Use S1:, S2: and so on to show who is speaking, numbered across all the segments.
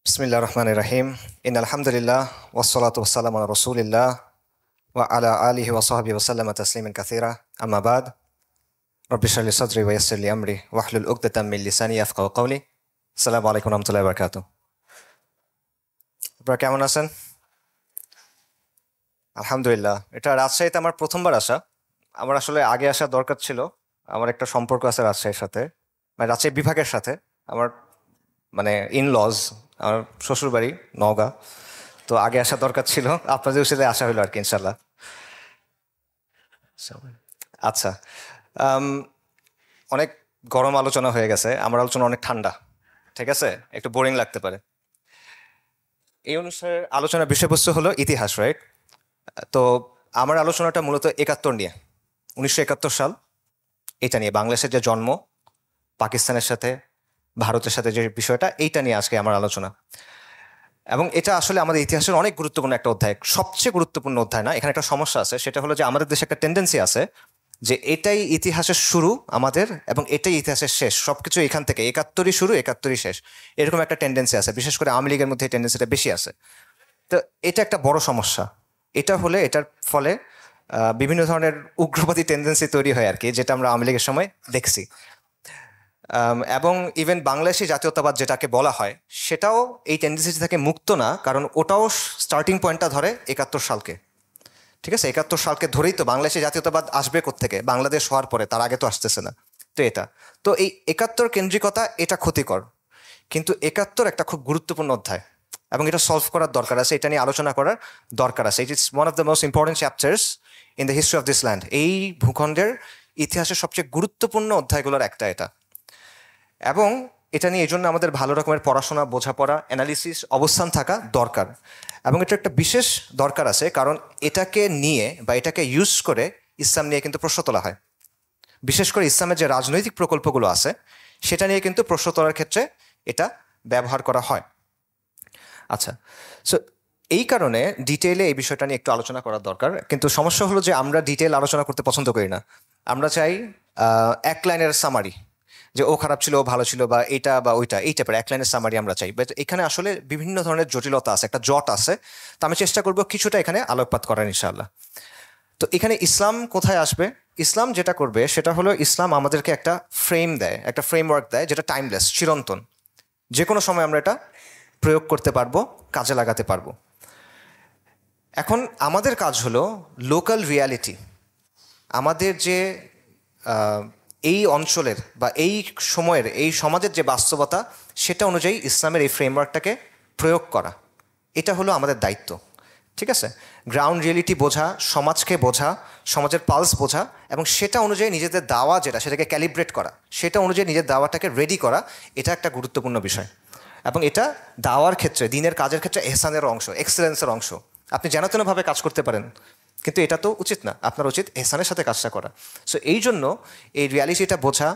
S1: বিসমিল্লাহ রহমান রহিম ইন আলহামদুলিল্লাহ ওয়াসসালাতু ওয়াসসালামু আলা রাসূলিল্লাহ ওয়া আলা আলিহি ওয়া সাহবিহি ওয়া সাল্লামা তাসলিমান কাসীরা আম্মা বাদ রব্বি ইশরাহ লি সাদরি ওয়া ইয়াসসির লি আমরি ওয়াহলুল উকদাতাম মিন লিসানি ইয়াফকাহু কওলি। আসসালামু আলাইকুম ওয়া রাহমাতুল্লাহি ওয়া বারাকাতুহু। আপনারা কেমন আছেন? আলহামদুলিল্লাহ। এটা রাজশাহীতে আমার প্রথমবার আসা। আমার আসলে আগে আসা দরকার ছিল। আমার একটা সম্পর্ক আছে রাজশাহীর সাথে, মানে রাজশাহী বিভাগের সাথে। আমার মানে ইন-লজ, আমার শ্বশুরবাড়ি নওগাঁ। তো আগে আসা দরকার ছিল, আপনাদের সাথে আসা হলো আর কি, ইনশাল্লাহ। আচ্ছা, আম, অনেক গরম আলোচনা হয়ে গেছে, আমার আলোচনা অনেক ঠান্ডা, ঠিক আছে, একটু বোরিং লাগতে পারে। এই অনুসারে আলোচনার বিষয়বস্তু হলো ইতিহাস, রাইট? তো আমার আলোচনাটা মূলত 71 নিয়ে, 1971 সাল, এটা নিয়ে বাংলাদেশের যে জন্ম, পাকিস্তানের সাথে ভারতের সাথে যে বিষয়টা, এইটা নিয়ে আজকে আমার আলোচনা। এবং এটা আসলে আমাদের ইতিহাসের অনেক গুরুত্বপূর্ণ একটা অধ্যায়, সবচেয়ে গুরুত্বপূর্ণ অধ্যায় না। এখানে একটা সমস্যা আছে, সেটা হলো যে আমাদের দেশে একটা টেন্ডেন্সি আছে যে এটাই ইতিহাসের শুরু আমাদের, এবং এটাই ইতিহাসের শেষ। সবকিছু এখান থেকে 71ই শুরু 71ই শেষ, এরকম একটা টেন্ডেন্সি আছে। বিশেষ করে আওয়ামী লীগের মধ্যে এই টেন্ডেন্সিটা বেশি আছে। তো এটা একটা বড় সমস্যা। এটা হলে এটার ফলে বিভিন্ন ধরনের উগ্রবাদী টেন্ডেন্সি তৈরি হয় আর কি, যেটা আমরা আওয়ামী লীগের সময় দেখছি। এবং ইভেন বাংলাদেশি জাতীয়তাবাদ যেটাকে বলা হয়, সেটাও এই টেন্ডেন্সি থেকে মুক্ত না, কারণ ওটাও স্টার্টিং পয়েন্টটা ধরে 71 সালকে। ঠিক আছে, 71 সালকে ধরেই তো বাংলাদেশি জাতীয়তাবাদ আসবে কোত্থেকে? বাংলাদেশ হওয়ার পরে, তার আগে তো আসতেছে না। তো এটা তো এই 71 কেন্দ্রিকতা, এটা ক্ষতিকর। কিন্তু 71 একটা খুব গুরুত্বপূর্ণ অধ্যায়, এবং এটা সলভ করার দরকার আছে, এটা নিয়ে আলোচনা করার দরকার আছে। It is one of the most important chapters in the history of this land. এই ভূখণ্ডের ইতিহাসের সবচেয়ে গুরুত্বপূর্ণ অধ্যায়গুলোর একটা এটা। এবং এটা নিয়ে এই জন্য আমাদের ভালো রকমের পড়াশোনা, বোঝাপড়া, অ্যানালিসিস, অবস্থান থাকা দরকার। এবং এটা একটা বিশেষ দরকার আছে, কারণ এটাকে নিয়ে বা এটাকে ইউজ করে ইসলাম নিয়ে কিন্তু প্রশ্ন তোলা হয়। বিশেষ করে ইসলামের যে রাজনৈতিক প্রকল্পগুলো আছে, সেটা নিয়ে কিন্তু প্রশ্ন তোলার ক্ষেত্রে এটা ব্যবহার করা হয়। আচ্ছা, সো এই কারণে ডিটেইলে এই বিষয়টা নিয়ে একটু আলোচনা করার দরকার। কিন্তু সমস্যা হলো যে আমরা ডিটেইল আলোচনা করতে পছন্দ করি না। আমরা চাই এক লাইনের সামারি, যে ও খারাপ ছিল, ও ভালো ছিল, বা এইটা বা ওইটা, এই টাইপের এক লাইনের সামারি আমরা চাই। বাট এখানে আসলে বিভিন্ন ধরনের জটিলতা আছে, একটা জট আছে। তো আমি চেষ্টা করবো কিছুটা এখানে আলোকপাত করার, ইনশাআল্লাহ। তো এখানে ইসলাম কোথায় আসবে? ইসলাম যেটা করবে সেটা হলো, ইসলাম আমাদেরকে একটা ফ্রেম দেয়, একটা ফ্রেমওয়ার্ক দেয়, যেটা টাইমলেস, চিরন্তন। যে কোনো সময় আমরা এটা প্রয়োগ করতে পারবো, কাজে লাগাতে পারবো। এখন আমাদের কাজ হলো লোকাল রিয়ালিটি, আমাদের যে এই অঞ্চলের বা এই সময়ের, এই সমাজের যে বাস্তবতা, সেটা অনুযায়ী ইসলামের এই ফ্রেমওয়ার্কটাকে প্রয়োগ করা। এটা হলো আমাদের দায়িত্ব, ঠিক আছে? গ্রাউন্ড রিয়েলিটি বোঝা, সমাজকে বোঝা, সমাজের পালস বোঝা, এবং সেটা অনুযায়ী নিজেদের দাওয়া যেটা, সেটাকে ক্যালিব্রেট করা, সেটা অনুযায়ী নিজের দাওয়াটাকে রেডি করা, এটা একটা গুরুত্বপূর্ণ বিষয়। এবং এটা দাওয়ার ক্ষেত্রে, দিনের কাজের ক্ষেত্রে এহসানের অংশ, এক্সেলেন্সের অংশ। আপনি যেন তেনভাবে কাজ করতে পারেন, কিন্তু এটা তো উচিত না। আপনার উচিত এহসানের সাথে কাজটা করা। সো এই জন্য এই রিয়ালিটিটা বোঝা,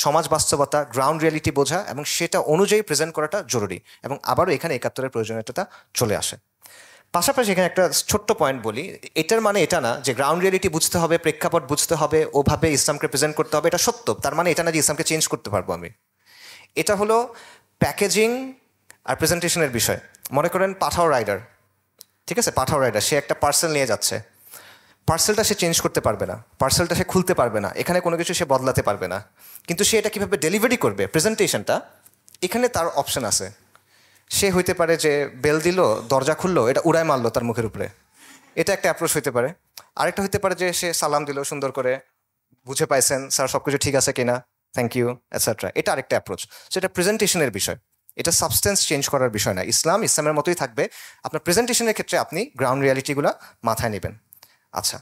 S1: সমাজ বাস্তবতা, গ্রাউন্ড রিয়ালিটি বোঝা, এবং সেটা অনুযায়ী প্রেজেন্ট করাটা জরুরি। এবং আবারও এখানে 71-এর প্রয়োজনীয়তা চলে আসে। পাশাপাশি এখানে একটা ছোট্ট পয়েন্ট বলি, এটার মানে এটা না যে গ্রাউন্ড রিয়ালিটি বুঝতে হবে, প্রেক্ষাপট বুঝতে হবে, ওভাবে ইসলামকে প্রেজেন্ট করতে হবে, এটা সত্য। তার মানে এটা না যে ইসলামকে চেঞ্জ করতে পারবো আমি। এটা হলো প্যাকেজিং আর প্রেজেন্টেশনের বিষয়। মনে করেন পাঠাও রাইডার, ঠিক আছে, পাঠাও রাইডার, সে একটা পার্সেল নিয়ে যাচ্ছে। পার্সেলটা সে চেঞ্জ করতে পারবে না, পার্সেলটা সে খুলতে পারবে না, এখানে কোনো কিছু সে বদলাতে পারবে না। কিন্তু সে এটা কীভাবে ডেলিভারি করবে, প্রেজেন্টেশনটা, এখানে তার অপশন আছে। সে হইতে পারে যে বেল দিল, দরজা খুললো, এটা উড়ায় মারলো তার মুখের উপরে, এটা একটা অ্যাপ্রোচ হইতে পারে। আরেকটা হইতে পারে যে সে সালাম দিল সুন্দর করে, বুঝে পাইছেন স্যার, সব কিছু ঠিক আছে কিনা, থ্যাংক ইউ, এটসেট্রা। এটা আরেকটা অ্যাপ্রোচ। সো এটা প্রেজেন্টেশনের বিষয়, এটা সাবস্টেন্স চেঞ্জ করার বিষয় না। ইসলাম ইসলামের মতোই থাকবে। আপনার প্রেজেন্টেশনের ক্ষেত্রে আপনি গ্রাউন্ড রিয়ালিটিগুলো মাথায় নেবেন। আচ্ছা,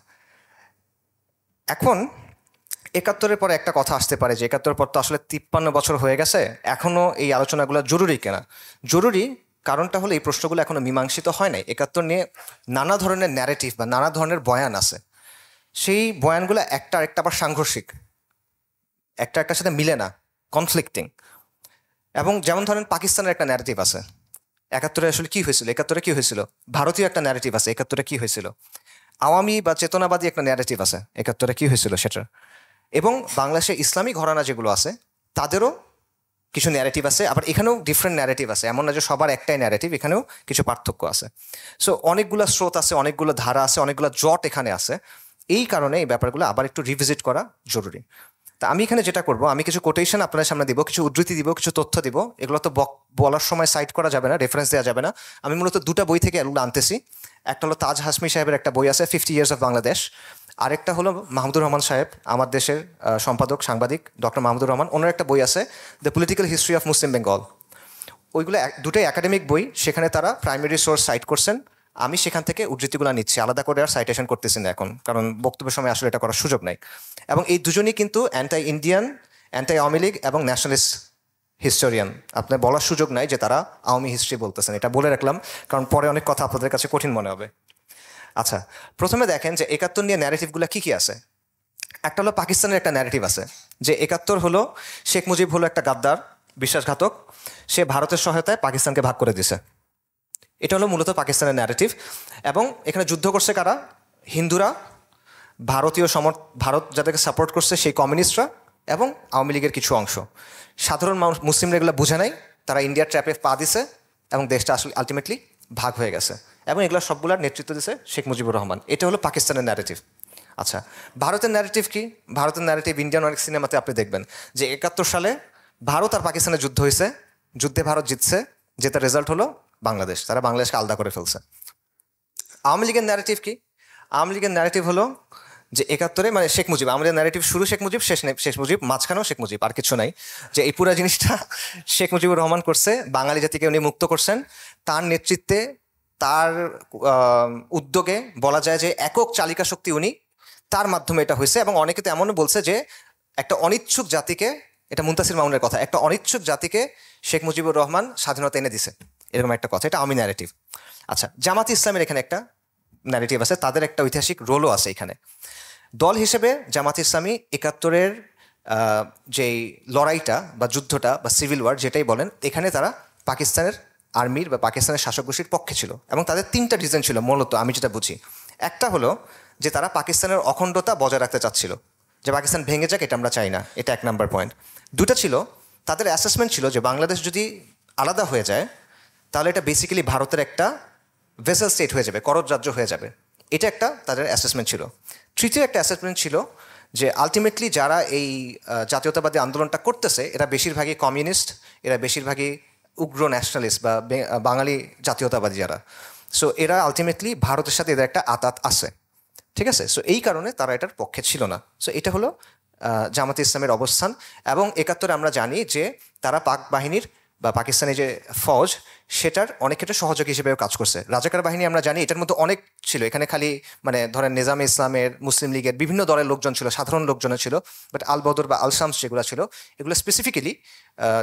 S1: এখন 71-এর পরে একটা কথা আসতে পারে যে 71-এর পর তো আসলে 53 বছর হয়ে গেছে, এখনও এই আলোচনাগুলো জরুরি কিনা? জরুরি, কারণটা হলো এই প্রশ্নগুলো এখনও মীমাংসিত হয় নাই। 71 নিয়ে নানা ধরনের ন্যারেটিভ বা নানা ধরনের বয়ান আছে। সেই বয়ানগুলো একটা আরেকটা আবার সাংঘর্ষিক, একটা একটার সাথে মিলে না, কনফ্লিক্টিং। এবং যেমন ধরেন পাকিস্তানের একটা ন্যারেটিভ আছে, 71-এ আসলে কী হয়েছিল, 71-এ কী হয়েছিল। ভারতীয় একটা ন্যারেটিভ আছে, 71-এ কী হয়েছিল। আওয়ামী বা চেতনাবাদী একটা ন্যারেটিভ আছে, 71-এ কী হয়েছিল সেটার। এবং বাংলাদেশে ইসলামী ঘরানা যেগুলো আছে, তাদেরও কিছু ন্যারেটিভ আছে, আবার এখানেও ডিফারেন্ট ন্যারেটিভ আছে, এমন না যে সবার একটাই ন্যারেটিভ, এখানেও কিছু পার্থক্য আছে। সো অনেকগুলো স্রোত আছে, অনেকগুলো ধারা আছে, অনেকগুলো জট এখানে আছে। এই কারণে এই ব্যাপারগুলো আবার একটু রিভিজিট করা জরুরি। তা আমি এখানে যেটা করব, আমি কিছু কোটেশন আপনাদের সামনে দিব, কিছু উদ্ধৃতি দিব, কিছু তথ্য দিব। এগুলো তো বলার সময় সাইট করা যাবে না, রেফারেন্স দেওয়া যাবে না। আমি মূলত দুটা বই থেকে এগুলো আনতেছি। একটা হলো তাজ হাসমি সাহেবের একটা বই আছে 50 Years of বাংলাদেশ, আরেকটা হলো মাহমুদুর রহমান সাহেব, আমার দেশের সম্পাদক সাংবাদিক ডক্টর মাহমুদুর রহমান, ওনার একটা বই আছে the political history of Muslim Bengal. ওইগুলো দুটোই একাডেমিক বই, সেখানে তারা প্রাইমারি সোর্স সাইট করছেন। আমি সেখান থেকে উদ্ধৃতিগুলো নিচ্ছি, আলাদা করে আর সাইটেশন করতেছি না এখন, কারণ বক্তব্যের সময় আসলে এটা করার সুযোগ নাই। এবং এই দুজনই কিন্তু anti Indian, anti Awami League এবং ন্যাশনালিস্ট হিস্টোরিয়ান। আপনার বলার সুযোগ নাই যে তারা আওয়ামী হিস্ট্রি বলতেছেন, এটা বলে রাখলাম, কারণ পরে অনেক কথা আপনাদের কাছে কঠিন মনে হবে। আচ্ছা, প্রথমে দেখেন যে 71 নিয়ে ন্যারেটিভগুলো কী কী আছে। একটা হলো পাকিস্তানের একটা ন্যারেটিভ আছে যে 71 হলো শেখ মুজিব হলো একটা গাদ্দার, বিশ্বাসঘাতক, সে ভারতের সহায়তায় পাকিস্তানকে ভাগ করে দিছে। এটা হলো মূলত পাকিস্তানের ন্যারেটিভ। এবং এখানে যুদ্ধ করছে কারা? হিন্দুরা, ভারত যাদেরকে সাপোর্ট করছে সেই কমিউনিস্টরা, এবং আওয়ামী লীগের কিছু অংশ। সাধারণ মানুষ, মুসলিমরা এগুলো বুঝে নাই, তারা ইন্ডিয়ার ট্র্যাপে পা দিছে এবং দেশটা আসলে আলটিমেটলি ভাগ হয়ে গেছে। এবং এগুলো সবগুলোর নেতৃত্ব দিছে শেখ মুজিবুর রহমান। এটা হলো পাকিস্তানের ন্যারেটিভ। আচ্ছা, ভারতের ন্যারেটিভ কি? ভারতের ন্যারেটিভ ইন্ডিয়ান অনেক সিনেমাতে আপনি দেখবেন যে 71 সালে ভারত আর পাকিস্তানের যুদ্ধ হয়েছে, যুদ্ধে ভারত জিতছে, যেটার রেজাল্ট হলো বাংলাদেশ, তারা বাংলাদেশকে আলাদা করে ফেলছে। আওয়ামী লীগের ন্যারেটিভ কি? আওয়ামী লীগের ন্যারেটিভ হলো যে 71-এ মানে শেখ মুজিব, আমাদের ন্যারেটিভ শুরু শেখ মুজিব, শেষ মুজিব, মাঝখানেও শেখ মুজিব, আর কিছু নাই। যে এই পুরো জিনিসটা শেখ মুজিবুর রহমান করছে, বাঙালি জাতিকে উনি মুক্ত করছেন, তার নেতৃত্বে, তার উদ্যোগে বলা যায় যে একক চালিকা শক্তি উনি, তার মাধ্যমে এটা হয়েছে। এবং অনেকে তো এমনও বলছে যে একটা অনিচ্ছুক জাতিকে, এটা মুনতাসির মামুনের কথা, একটা অনিচ্ছুক জাতিকে শেখ মুজিবুর রহমান স্বাধীনতা এনে দিছে, এরকম একটা কথা। এটা আওয়ামী ন্যারেটিভ। আচ্ছা, জামাত ইসলামের এখানে একটা ন্যারেটিভ আছে, তাদের একটা ঐতিহাসিক রোলও আছে এখানে। দল হিসেবে জামাত ইসলামী 71-এর যেই লড়াইটা বা যুদ্ধটা বা সিভিল ওয়ার যেটাই বলেন, এখানে তারা পাকিস্তানের আর্মির বা পাকিস্তানের শাসক গোষ্ঠীর পক্ষে ছিল। এবং তাদের 3টা রিজন ছিল মূলত, আমি যেটা বুঝি। একটা হলো যে তারা পাকিস্তানের অখণ্ডতা বজায় রাখতে চাচ্ছিল, যে পাকিস্তান ভেঙে যাক, এটা আমরা চাই না, এটা 1 নাম্বার পয়েন্ট। দুটা ছিল, তাদের অ্যাসেসমেন্ট ছিল যে বাংলাদেশ যদি আলাদা হয়ে যায় তাহলে এটা বেসিক্যালি ভারতের একটা ভেসেল স্টেট হয়ে যাবে, করজ রাজ্য হয়ে যাবে। এটা একটা তাদের অ্যাসেসমেন্ট ছিল। তৃতীয় একটা অ্যাসেসমেন্ট ছিল যে আলটিমেটলি যারা এই জাতীয়তাবাদী আন্দোলনটা করতেছে এরা বেশিরভাগই কমিউনিস্ট, এরা বেশিরভাগই উগ্র ন্যাশনালিস্ট বা বাঙালি জাতীয়তাবাদী যারা। সো এরা আলটিমেটলি ভারতের সাথে এদের একটা আতাত আছে, ঠিক আছে? সো এই কারণে তারা এটার পক্ষে ছিল না। সো এটা হলো জামাতে ইসলামের অবস্থান। এবং 71-এ আমরা জানি যে তারা পাক বাহিনীর বা পাকিস্তানি যে ফৌজ, সেটার অনেক ক্ষেত্রে সহযোগী হিসেবেও কাজ করছে। রাজাকার বাহিনী আমরা জানি এটার মধ্যে অনেক ছিল, এখানে খালি মানে ধরেন নিজামে ইসলামের, মুসলিম লীগের বিভিন্ন দলের লোকজন ছিল, সাধারণ লোকজনের ছিল। বাট আল বদর বা আল শামস যেগুলো ছিল, এগুলো স্পেসিফিক্যালি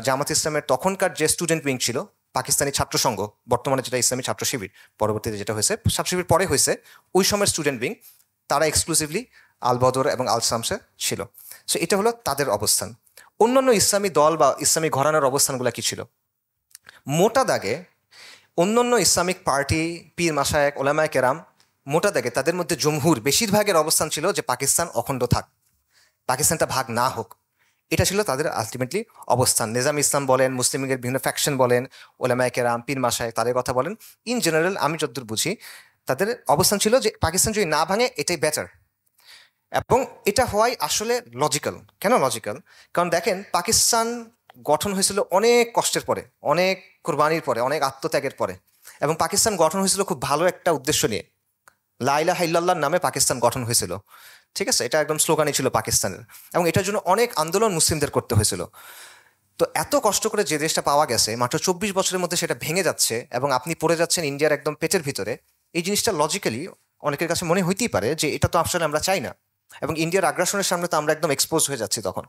S1: জামাত ইসলামের তখনকার যে স্টুডেন্ট উইং ছিল, পাকিস্তানি ছাত্র সংঘ, বর্তমানে যেটা ইসলামী ছাত্র শিবির, পরবর্তীতে যেটা হয়েছে ছাত্র শিবির পরে হয়েছে, ওই সময়ের স্টুডেন্ট উইং, তারা এক্সক্লুসিভলি আল বদর এবং আল শামসে ছিল। সো এটা হলো তাদের অবস্থান। অন্যান্য ইসলামী দল বা ইসলামী ঘরানার অবস্থানগুলো কী ছিল? মোটা দাগে অন্যান্য ইসলামিক পার্টি, পীর মাশায়েখ, ওলামায়ে কেরাম, মোটা দাগে তাদের মধ্যে জমহুর বেশিরভাগের অবস্থান ছিল যে পাকিস্তান অখণ্ড থাক, পাকিস্তানটা ভাগ না হোক। এটা ছিল তাদের আলটিমেটলি অবস্থান। নিজাম ইসলাম বলেন, মুসলিম লীগের বিভিন্ন ফ্যাকশন বলেন, ওলামায়ে কেরাম, পীর মাশায়েখ, তাদের কথা বলেন, ইন জেনারেল আমি যতদূর বুঝি তাদের অবস্থান ছিল যে পাকিস্তান যদি না ভাঙে এটাই বেটার। এবং এটা হওয়াই আসলে লজিক্যাল। কেন লজিক্যাল? কারণ দেখেন, পাকিস্তান গঠন হয়েছিল অনেক কষ্টের পরে, অনেক কোরবানির পরে, অনেক আত্মত্যাগের পরে। এবং পাকিস্তান গঠন হয়েছিল খুব ভালো একটা উদ্দেশ্য নিয়ে, লা ইলাহা ইল্লাল্লাহর নামে পাকিস্তান গঠন হয়েছিল, ঠিক আছে? এটা একদম স্লোগানই ছিল পাকিস্তানের। এবং এটার জন্য অনেক আন্দোলন মুসলিমদের করতে হয়েছিল। তো এত কষ্ট করে যে দেশটা পাওয়া গেছে, মাত্র 24 বছরের মধ্যে সেটা ভেঙে যাচ্ছে এবং আপনি পড়ে যাচ্ছেন ইন্ডিয়ার একদম পেটের ভিতরে। এই জিনিসটা লজিক্যালি অনেকের কাছে মনে হইতেই পারে যে এটা তো আসলে আমরা চাই না, এবং ইন্ডিয়ার আগ্রাসনের সামনে তো আমরা একদম এক্সপোজ হয়ে যাচ্ছি তখন।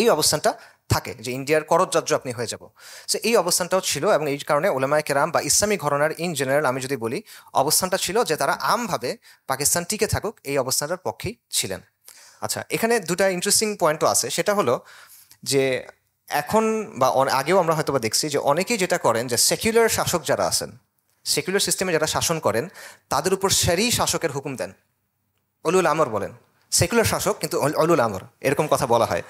S1: এই অবস্থানটা থাকে যে ইন্ডিয়ার করজরাজ্য আপনি হয়ে যাব। সো এই অবস্থানটাও ছিল। এবং এই কারণে ওলামায়ে কেরাম বা ইসলামী ঘরানার ইন জেনারেল আমি যদি বলি, অবস্থানটা ছিল যে তারা আমভাবে পাকিস্তান টিকে থাকুক, এই অবস্থানটার পক্ষেই ছিলেন। আচ্ছা, এখানে দুটা ইন্টারেস্টিং পয়েন্টও আছে। সেটা হলো যে এখন বা আগেও আমরা হয়তো বা দেখছি যে অনেকেই যেটা করেন যে সেকুলার শাসক যারা আছেন, সেকুলার সিস্টেমে যারা শাসন করেন, তাদের উপর শরী শাসকের হুকুম দেন, উলুল আমর বলেন। সেকুলার শাসক কিন্তু উলুল আমর, এরকম কথা বলা হয়।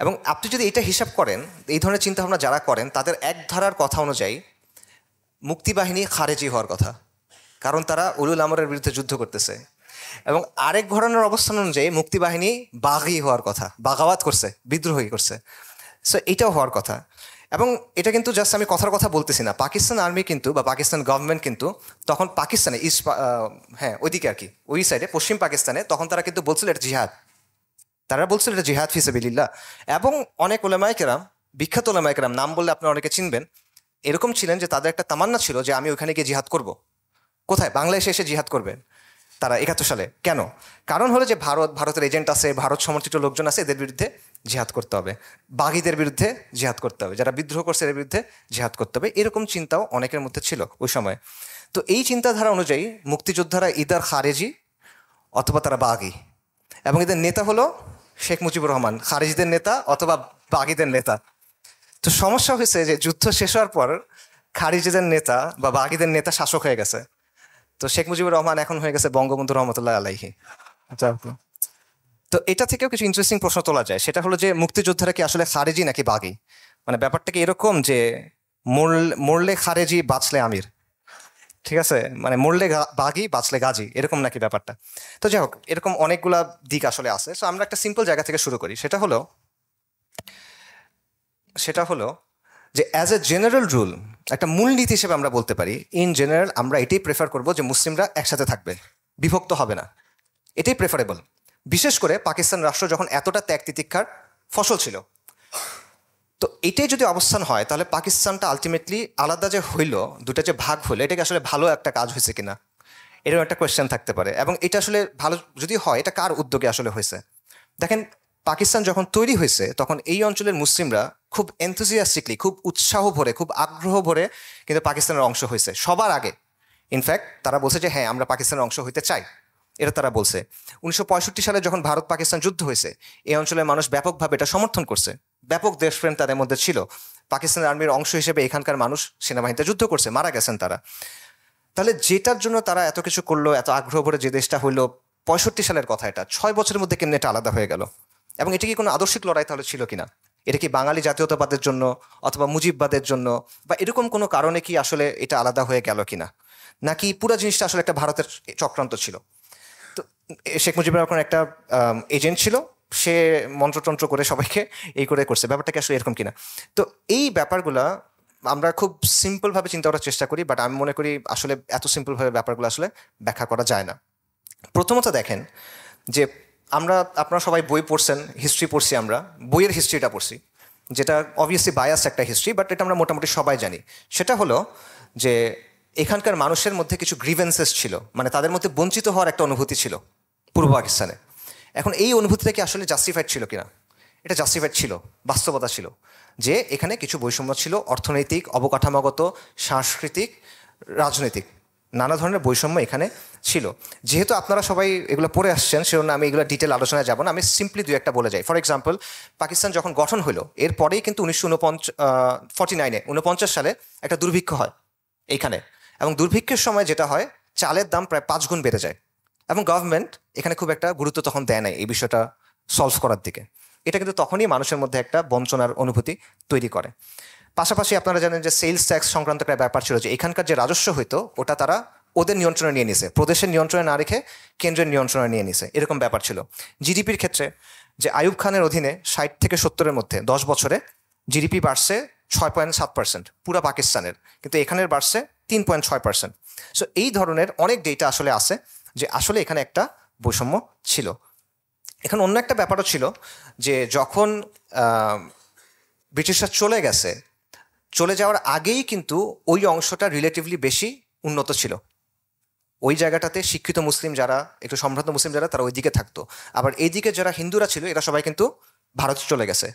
S1: এবং আপনি যদি এটা হিসাব করেন, এই ধরনের চিন্তাভাবনা যারা করেন তাদের এক ধারার কথা অনুযায়ী মুক্তিবাহিনী খারেজি হওয়ার কথা, কারণ তারা উলুল আমরের বিরুদ্ধে যুদ্ধ করতেছে। এবং আরেক ঘরানার অবস্থান অনুযায়ী মুক্তিবাহিনী বাগি হওয়ার কথা, বাগাওয়াত করছে, বিদ্রোহী করছে। সো এটাও হওয়ার কথা। এবং এটা কিন্তু জাস্ট আমি কথার কথা বলতেছি না, পাকিস্তান আর্মি কিন্তু বা পাকিস্তান গভর্নমেন্ট কিন্তু তখন পাকিস্তানে হ্যাঁ ওইদিকে আর কি, ওই সাইডে পশ্চিম পাকিস্তানে তখন তারা কিন্তু বলছিল এটা জিহাদ, তারা বলছিল এটা জিহাদ ফি সাবিলিল্লাহ। এবং অনেক ওলামায়ে কেরাম, বিখ্যাত ওলামায়ে কেরাম, নাম বললে আপনারা অনেকে চিনবেন, এরকম ছিলেন যে তাদের একটা তামান্না ছিল যে আমি ওখানে গিয়ে জিহাদ করব। কোথায়? বাংলাদেশে এসে জিহাদ করবেন তারা 71 সালে। কেন? কারণ হলো যে ভারতের এজেন্ট আছে, ভারত সমর্থিত লোকজন আছে, এদের বিরুদ্ধে জিহাদ করতে হবে, বাগিদের বিরুদ্ধে জিহাদ করতে হবে, যারা বিদ্রোহ করছে এদের বিরুদ্ধে জিহাদ করতে হবে, এরকম চিন্তাও অনেকের মধ্যে ছিল ওই সময়। তো এই চিন্তাধারা অনুযায়ী মুক্তিযোদ্ধারা ইদার খারেজি অথবা তারা বাগি, এবং এদের নেতা হলো শেখ মুজিবুর রহমান, খারেজিদের নেতা অথবা বাগিদের নেতা। তো সমস্যা হয়েছে যে যুদ্ধ শেষ হওয়ার পর খারিজিদের নেতা বা বাগিদের নেতা শাসক হয়ে গেছে। তো শেখ মুজিবুর রহমান এখন হয়ে গেছে বঙ্গবন্ধু রহমতুল্লাহ আলাইহি। তো এটা থেকেও কিছু ইন্টারেস্টিং প্রশ্ন তোলা যায়, সেটা হলো যে মুক্তিযোদ্ধারা কি আসলে খারেজি নাকি বাগি? মানে ব্যাপারটা কি এরকম যে মরলে খারেজি বাঁচলে আমির, ঠিক আছে, মানে মরলে বাগি বাঁচলে গাজী, এরকম নাকি ব্যাপারটা? তো যাই হোক, এরকম অনেকগুলা দিক আসলে আছে। সো আমরা একটা সিম্পল জায়গা থেকে শুরু করি, সেটা হলো যে অ্যাজ এ জেনারেল রুল, একটা মূলনীতি হিসেবে আমরা বলতে পারি, ইন জেনারেল আমরা এটাই প্রেফার করব যে মুসলিমরা একসাথে থাকবে, বিভক্ত হবে না, এটাই প্রেফারেবল। বিশেষ করে পাকিস্তান রাষ্ট্র যখন এতটা ত্যাগ তিতিক্ষার ফসল ছিল। তো এটাই যদি অবস্থান হয় তাহলে পাকিস্তানটা আলটিমেটলি আলাদা যে হইল, দুটা যে ভাগ হইলো, এটা কি আসলে ভালো একটা কাজ হয়েছে কিনা, এরকম একটা কোয়েশ্চেন থাকতে পারে। এবং এটা আসলে ভালো যদি হয়, এটা কার উদ্যোগে আসলে হয়েছে? দেখেন, পাকিস্তান যখন তৈরি হয়েছে তখন এই অঞ্চলের মুসলিমরা খুব এনথুজিয়াস্টিকলি, খুব উৎসাহ ভরে, খুব আগ্রহ ভরে কিন্তু পাকিস্তানের অংশ হয়েছে সবার আগে। ইনফ্যাক্ট তারা বলছে যে হ্যাঁ আমরা পাকিস্তানের অংশ হইতে চাই, এটা তারা বলছে। 1965 সালে যখন ভারত পাকিস্তান যুদ্ধ হয়েছে, এই অঞ্চলের মানুষ ব্যাপকভাবে এটা সমর্থন করছে, ব্যাপক দেশপ্রেম তাদের মধ্যে ছিল। পাকিস্তান আর্মির অংশ হিসেবে এখানকার মানুষ সেনাবাহিনীতে যুদ্ধ করছে, মারা গেছেন তারা। তাহলে যেটার জন্য তারা এত কিছু করলো, এত আগ্রহ ভরে যে দেশটা হইলো, 65 সালের কথা, এটা 6 বছরের মধ্যে কেমনি এটা আলাদা হয়ে গেল? এবং এটা কি কোনো আদর্শিক লড়াই তাহলে ছিল কিনা? এটা কি বাঙালি জাতীয়তাবাদের জন্য অথবা মুজিববাদের জন্য বা এরকম কোনো কারণে কি আসলে এটা আলাদা হয়ে গেল কিনা, নাকি পুরো জিনিসটা আসলে একটা ভারতের চক্রান্ত ছিল? তো শেখ মুজিবুর রহমান একটা এজেন্ট ছিল, সে মন্ত্রতন্ত্র করে সবাইকে এই করে করছে, ব্যাপারটা কি আসলে এরকম কিনা? তো এই ব্যাপারগুলা আমরা খুব সিম্পলভাবে চিন্তা করার চেষ্টা করি, বাট আমি মনে করি আসলে এত সিম্পলভাবে ব্যাপারগুলো আসলে ব্যাখ্যা করা যায় না। প্রথমত দেখেন যে আপনারা সবাই বই পড়ছেন, হিস্ট্রি পড়ছি, আমরা বইয়ের হিস্ট্রিটা পড়ছি, যেটা অবভিয়াসলি বায়াস একটা হিস্ট্রি, বাট এটা আমরা মোটামুটি সবাই জানি। সেটা হলো যে এখানকার মানুষের মধ্যে কিছু গ্রিভেন্সেস ছিল, মানে তাদের মধ্যে বঞ্চিত হওয়ার একটা অনুভূতি ছিল পূর্ব পাকিস্তানে। এখন এই অনুভূতিটা কি আসলে জাস্টিফাইড ছিল কিনা? এটা জাস্টিফাইড ছিল, বাস্তবতা ছিল যে এখানে কিছু বৈষম্য ছিল, অর্থনৈতিক, অবকাঠামোগত, সাংস্কৃতিক, রাজনৈতিক, নানা ধরনের বৈষম্য এখানে ছিল। যেহেতু আপনারা সবাই এগুলো পড়ে আসছেন, সেজন্য আমি এগুলো ডিটেল আলোচনায় যাব না, আমি সিম্পলি দুই একটা বলে যাই। ফর এক্সাম্পল, পাকিস্তান যখন গঠন হলো এরপরেই কিন্তু 1949 সালে একটা দুর্ভিক্ষ হয় এইখানে, এবং দুর্ভিক্ষের সময় যেটা হয়, চালের দাম প্রায় 5 গুণ বেড়ে যায়, এবং গভর্নমেন্ট এখানে খুব একটা গুরুত্ব তখন দেয় নাই এই বিষয়টা সলভ করার দিকে। এটা কিন্তু তখনই মানুষের মধ্যে একটা বঞ্চনার অনুভূতি তৈরি করে। পাশাপাশি আপনারা জানেন যে সেলস ট্যাক্স সংক্রান্ত একটা ব্যাপার ছিল, যে এখানকার যে রাজস্ব হইতো ওটা তারা ওদের নিয়ন্ত্রণে নিয়ে নিছে, প্রদেশের নিয়ন্ত্রণে না রেখে কেন্দ্রের নিয়ন্ত্রণে নিয়ে নিছে, এরকম ব্যাপার ছিল। জিডিপির ক্ষেত্রে যে আইয়ুব খানের অধীনে 60 থেকে 70-এর মধ্যে 10 বছরে জিডিপি বাড়ছে 6.7% পুরা পাকিস্তানের, কিন্তু এখানের বাড়ছে 3.6%। সো এই ধরনের অনেক ডেটা আসলে আছে যে আসলে এখানে একটা বৈষম্য ছিল। এখানে অন্য একটা ব্যাপারও ছিল যে যখন ব্রিটিশরা চলে গেছে, চলে যাওয়ার আগেই কিন্তু ওই অংশটা রিলেটিভলি বেশি উন্নত ছিল। ওই জায়গাটাতে শিক্ষিত মুসলিম যারা, একটু সম্ভ্রান্ত মুসলিম যারা, তারা ওই দিকে থাকতো। আবার এইদিকে যারা হিন্দুরা ছিল, এরা সবাই কিন্তু ভারতে চলে গেছে।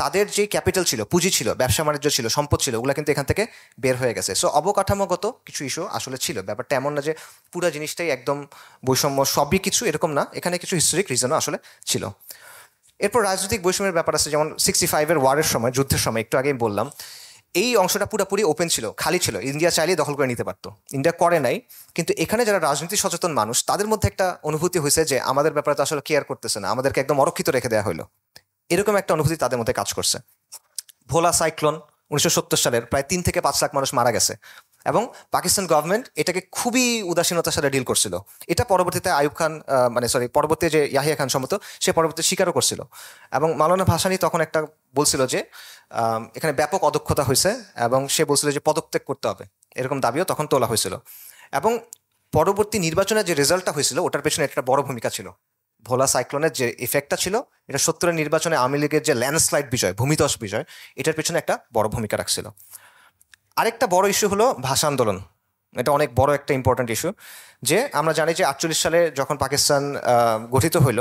S1: তাদের যে ক্যাপিটাল ছিল, পুঁজি ছিল, ব্যবসা বাণিজ্য ছিল, সম্পদ ছিল, ওগুলো কিন্তু এখান থেকে বের হয়ে গেছে। সো অবকাঠামোগত কিছু ইস্যু আসলে ছিল। ব্যাপারটা এমন না যে পুরো জিনিসটাই একদম বৈষম্য, সবই কিছু এরকম না, এখানে কিছু হিস্টোরিক রিজনও আসলে ছিল। এরপর রাজনৈতিক বৈষম্যের ব্যাপার আছে, যেমন 65-এর ওয়ারের সময়, যুদ্ধের সময়, একটু আগেই বললাম, এই অংশটা পুরোপুরি ওপেন ছিল, খালি ছিল, ইন্ডিয়া চাইলেই দখল করে নিতে পারতো, ইন্ডিয়া করে নাই। কিন্তু এখানে যারা রাজনীতি সচেতন মানুষ, তাদের মধ্যে একটা অনুভূতি হয়েছে যে আমাদের ব্যাপারে তো আসলে কেয়ার করতেছে না, আমাদেরকে একদম অরক্ষিত রেখে দেওয়া হলো। এরকম একটা অনুভূতি তাদের মধ্যে কাজ করছে। ভোলা সাইক্লোন 1970 সালের প্রায় 3 থেকে 5 লাখ মানুষ মারা গেছে, এবং পাকিস্তান গভর্নমেন্ট এটাকে খুবই উদাসীনতার সাথে ডিল করছিল। এটা পরবর্তীতে আইয়ুব খান পরবর্তী যে ইয়াহিয়া খান সম্মত, সে পরবর্তীতে স্বীকারও করছিল। এবং মাওলানা ভাসানী তখন একটা বলছিল যে এখানে ব্যাপক অদক্ষতা হয়েছে, এবং সে বলছিল যে পদত্যাগ করতে হবে, এরকম দাবিও তখন তোলা হয়েছিল। এবং পরবর্তী নির্বাচনের যে রেজাল্টটা হয়েছিল ওটার পেছনে একটা বড় ভূমিকা ছিল। ভোলা সাইক্লোনের যে ইফেক্টটা ছিল, এটা 70-এর নির্বাচনে আওয়ামী লীগের যে ল্যান্ডস্লাইড বিজয়, ভূমিধস বিজয়, এটার পেছনে একটা বড় ভূমিকা রাখছিল। আরেকটা বড় ইস্যু হলো ভাষা আন্দোলন। এটা অনেক বড় একটা ইম্পর্ট্যান্ট ইস্যু। যে আমরা জানি যে 48 সালে যখন পাকিস্তান গঠিত হইল,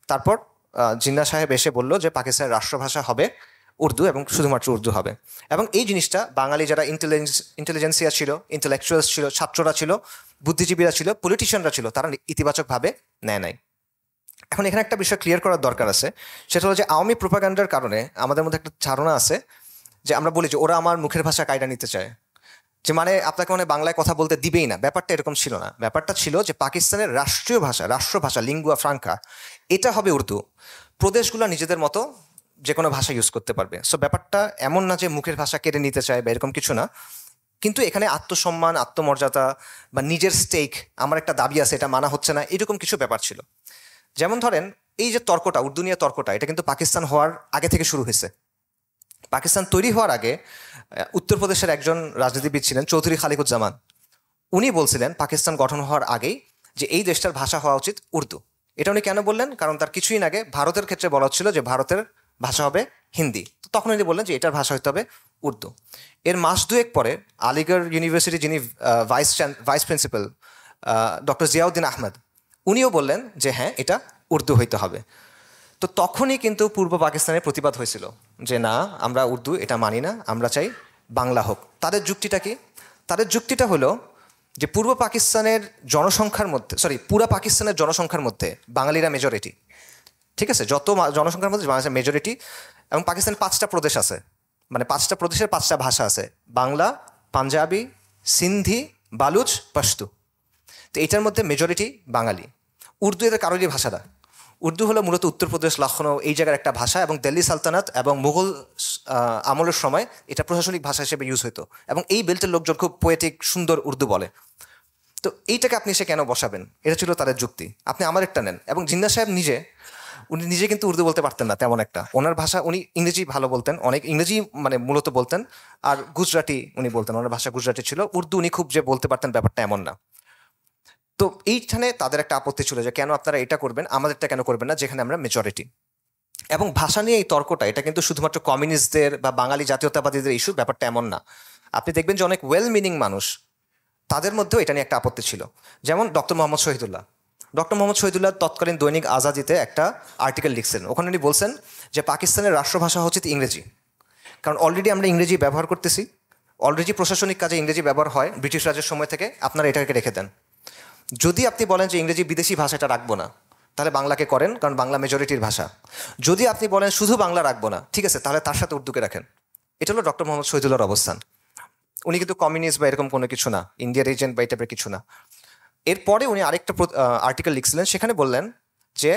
S1: তারপর জিন্নাহ সাহেব এসে বলল যে পাকিস্তানের রাষ্ট্রভাষা হবে উর্দু, এবং শুধুমাত্র উর্দু হবে। এবং এই জিনিসটা বাঙালি যারা ইন্টেলিজেন্সিয়া ছিল, ইন্টেলেকচুয়ালস ছিল, ছাত্ররা ছিল, বুদ্ধিজীবীরা ছিল, পলিটিশিয়ানরা ছিল, তারা ইতিবাচকভাবে নেয় নাই। এখন এখানে একটা বিষয় ক্লিয়ার করার দরকার আছে, সেটা হলো যে আওয়ামী প্রোপাগান্ডার কারণে আমাদের মধ্যে একটা ধারণা আছে যে আমরা বলি যে ওরা আমার মুখের ভাষা কায়দা নিতে চায়, যে মানে আপনাকে মানে বাংলায় কথা বলতে দিবেই না। ব্যাপারটা এরকম ছিল না। ব্যাপারটা ছিল যে পাকিস্তানের রাষ্ট্রীয় ভাষা, রাষ্ট্রভাষা, লিঙ্গুয়া ফ্রাঙ্কা, এটা হবে উর্দু। প্রদেশগুলো নিজেদের মতো যে কোনো ভাষা ইউজ করতে পারবে। সো ব্যাপারটা এমন না যে মুখের ভাষা কেড়ে নিতে চায় বা এরকম কিছু না, কিন্তু এখানে আত্মসম্মান, আত্মমর্যাদা বা নিজের স্টেক, আমার একটা দাবি আছে, এটা মানা হচ্ছে না, এরকম কিছু ব্যাপার ছিল। যেমন ধরেন এই যে তর্কটা, উর্দু নিয়ে তর্কটা, এটা কিন্তু পাকিস্তান হওয়ার আগে থেকে শুরু হয়েছে। পাকিস্তান তৈরি হওয়ার আগে উত্তরপ্রদেশের একজন রাজনীতিবিদ ছিলেন চৌধুরী খালিকুজ্জামান। উনি বলছিলেন পাকিস্তান গঠন হওয়ার আগেই যে এই দেশটার ভাষা হওয়া উচিত উর্দু। এটা উনি কেন বললেন? কারণ তার কিছুই আগে ভারতের ক্ষেত্রে বলা হচ্ছিল যে ভারতের ভাষা হবে হিন্দি, তো তখন উনি বললেন যে এটার ভাষা হতে হবে উর্দু। এর মাস দুয়েক পরে আলিগড় ইউনিভার্সিটি যিনি vice principal doctor Ziauddin Ahmed, উনিও বললেন যে হ্যাঁ, এটা উর্দু হইতে হবে। তো তখনই কিন্তু পূর্ব পাকিস্তানের প্রতিবাদ হয়েছিল যে না, আমরা উর্দু এটা মানি না, আমরা চাই বাংলা হোক। তাদের যুক্তিটা কি? তাদের যুক্তিটা হলো যে পূর্ব পাকিস্তানের জনসংখ্যার মধ্যে, পুরা পাকিস্তানের জনসংখ্যার মধ্যে বাঙালিরা মেজরিটি, ঠিক আছে? যত জনসংখ্যার মধ্যে বাংলাদেশের মেজরিটি, এবং পাকিস্তান 5টা প্রদেশ আছে, মানে 5টা প্রদেশের 5টা ভাষা আছে, বাংলা, পাঞ্জাবি, সিন্ধি, বালুচ, পশতু। তো এটার মধ্যে মেজরিটি বাঙালি। উর্দু এদের কারোরই ভাষা না। উর্দু হলো মূলত উত্তরপ্রদেশ, লখনৌ, এই জায়গার একটা ভাষা, এবং দিল্লি সালতানাত এবং মুঘল আমলের সময় এটা প্রশাসনিক ভাষা হিসেবে ইউজ হতো, এবং এই বেল্টের লোকজন খুব পোয়েটিক, সুন্দর উর্দু বলে। তো এইটাকে আপনি সে কেন বসাবেন? এটা ছিল তাদের যুক্তি। আপনি আমার একটা নেন, এবং জিন্নাহ সাহেব উনি নিজে কিন্তু উর্দু বলতে পারতেন না তেমন একটা। ওনার ভাষা, উনি ইংরেজি ভালো বলতেন, অনেক ইংরেজি মানে মূলত বলতেন, আর গুজরাটি উনি বলতেন, ওনার ভাষা গুজরাটি ছিল। উর্দু উনি খুব যে বলতে পারতেন ব্যাপারটা এমন না। তো এইখানে তাদের একটা আপত্তি ছিল যে কেন আপনারা এটা করবেন, আমাদেরটা কেন করবেন না, যেখানে আমরা মেজরিটি। এবং ভাষা নিয়ে এই তর্কটা, এটা কিন্তু শুধুমাত্র কমিউনিস্টদের বা বাঙালি জাতীয়তাবাদীদের ইস্যু, ব্যাপারটা এমন না। আপনি দেখবেন যে অনেক ওয়েল মিনিং মানুষ, তাদের মধ্যেও এটা নিয়ে একটা আপত্তি ছিল। যেমন ডক্টর মোহাম্মদ শহীদুল্লাহ তৎকালীন দৈনিক আজাদিতে একটা আর্টিকেল লিখছেন। ওখানে উনি বলছেন যে পাকিস্তানের রাষ্ট্রভাষা হচ্ছে ইংরেজি, কারণ অলরেডি আমরা ইংরেজি ব্যবহার করতেছি, অলরেডি প্রশাসনিক কাজে ইংরেজি ব্যবহার হয় ব্রিটিশ রাজের সময় থেকে, আপনারা এটাকে রেখে দেন। যদি আপনি বলেন যে ইংরেজি বিদেশি ভাষা, এটা রাখবো না, তাহলে বাংলাকে করেন, কারণ বাংলা মেজরিটির ভাষা। যদি আপনি বলেন শুধু বাংলা রাখবো না, ঠিক আছে, তাহলে তার সাথে উর্দুকে রাখেন। এটা হলো ডক্টর মোহাম্মদ শহীদুল্লাহর অবস্থান। উনি কিন্তু কমিউনিস্ট বা এরকম কোনো কিছু না, ইন্ডিয়ার এজেন্ট বা এই টাইপের কিছু না। এরপরে উনি আরেকটা আর্টিকেল লিখছিলেন, সেখানে বললেন যে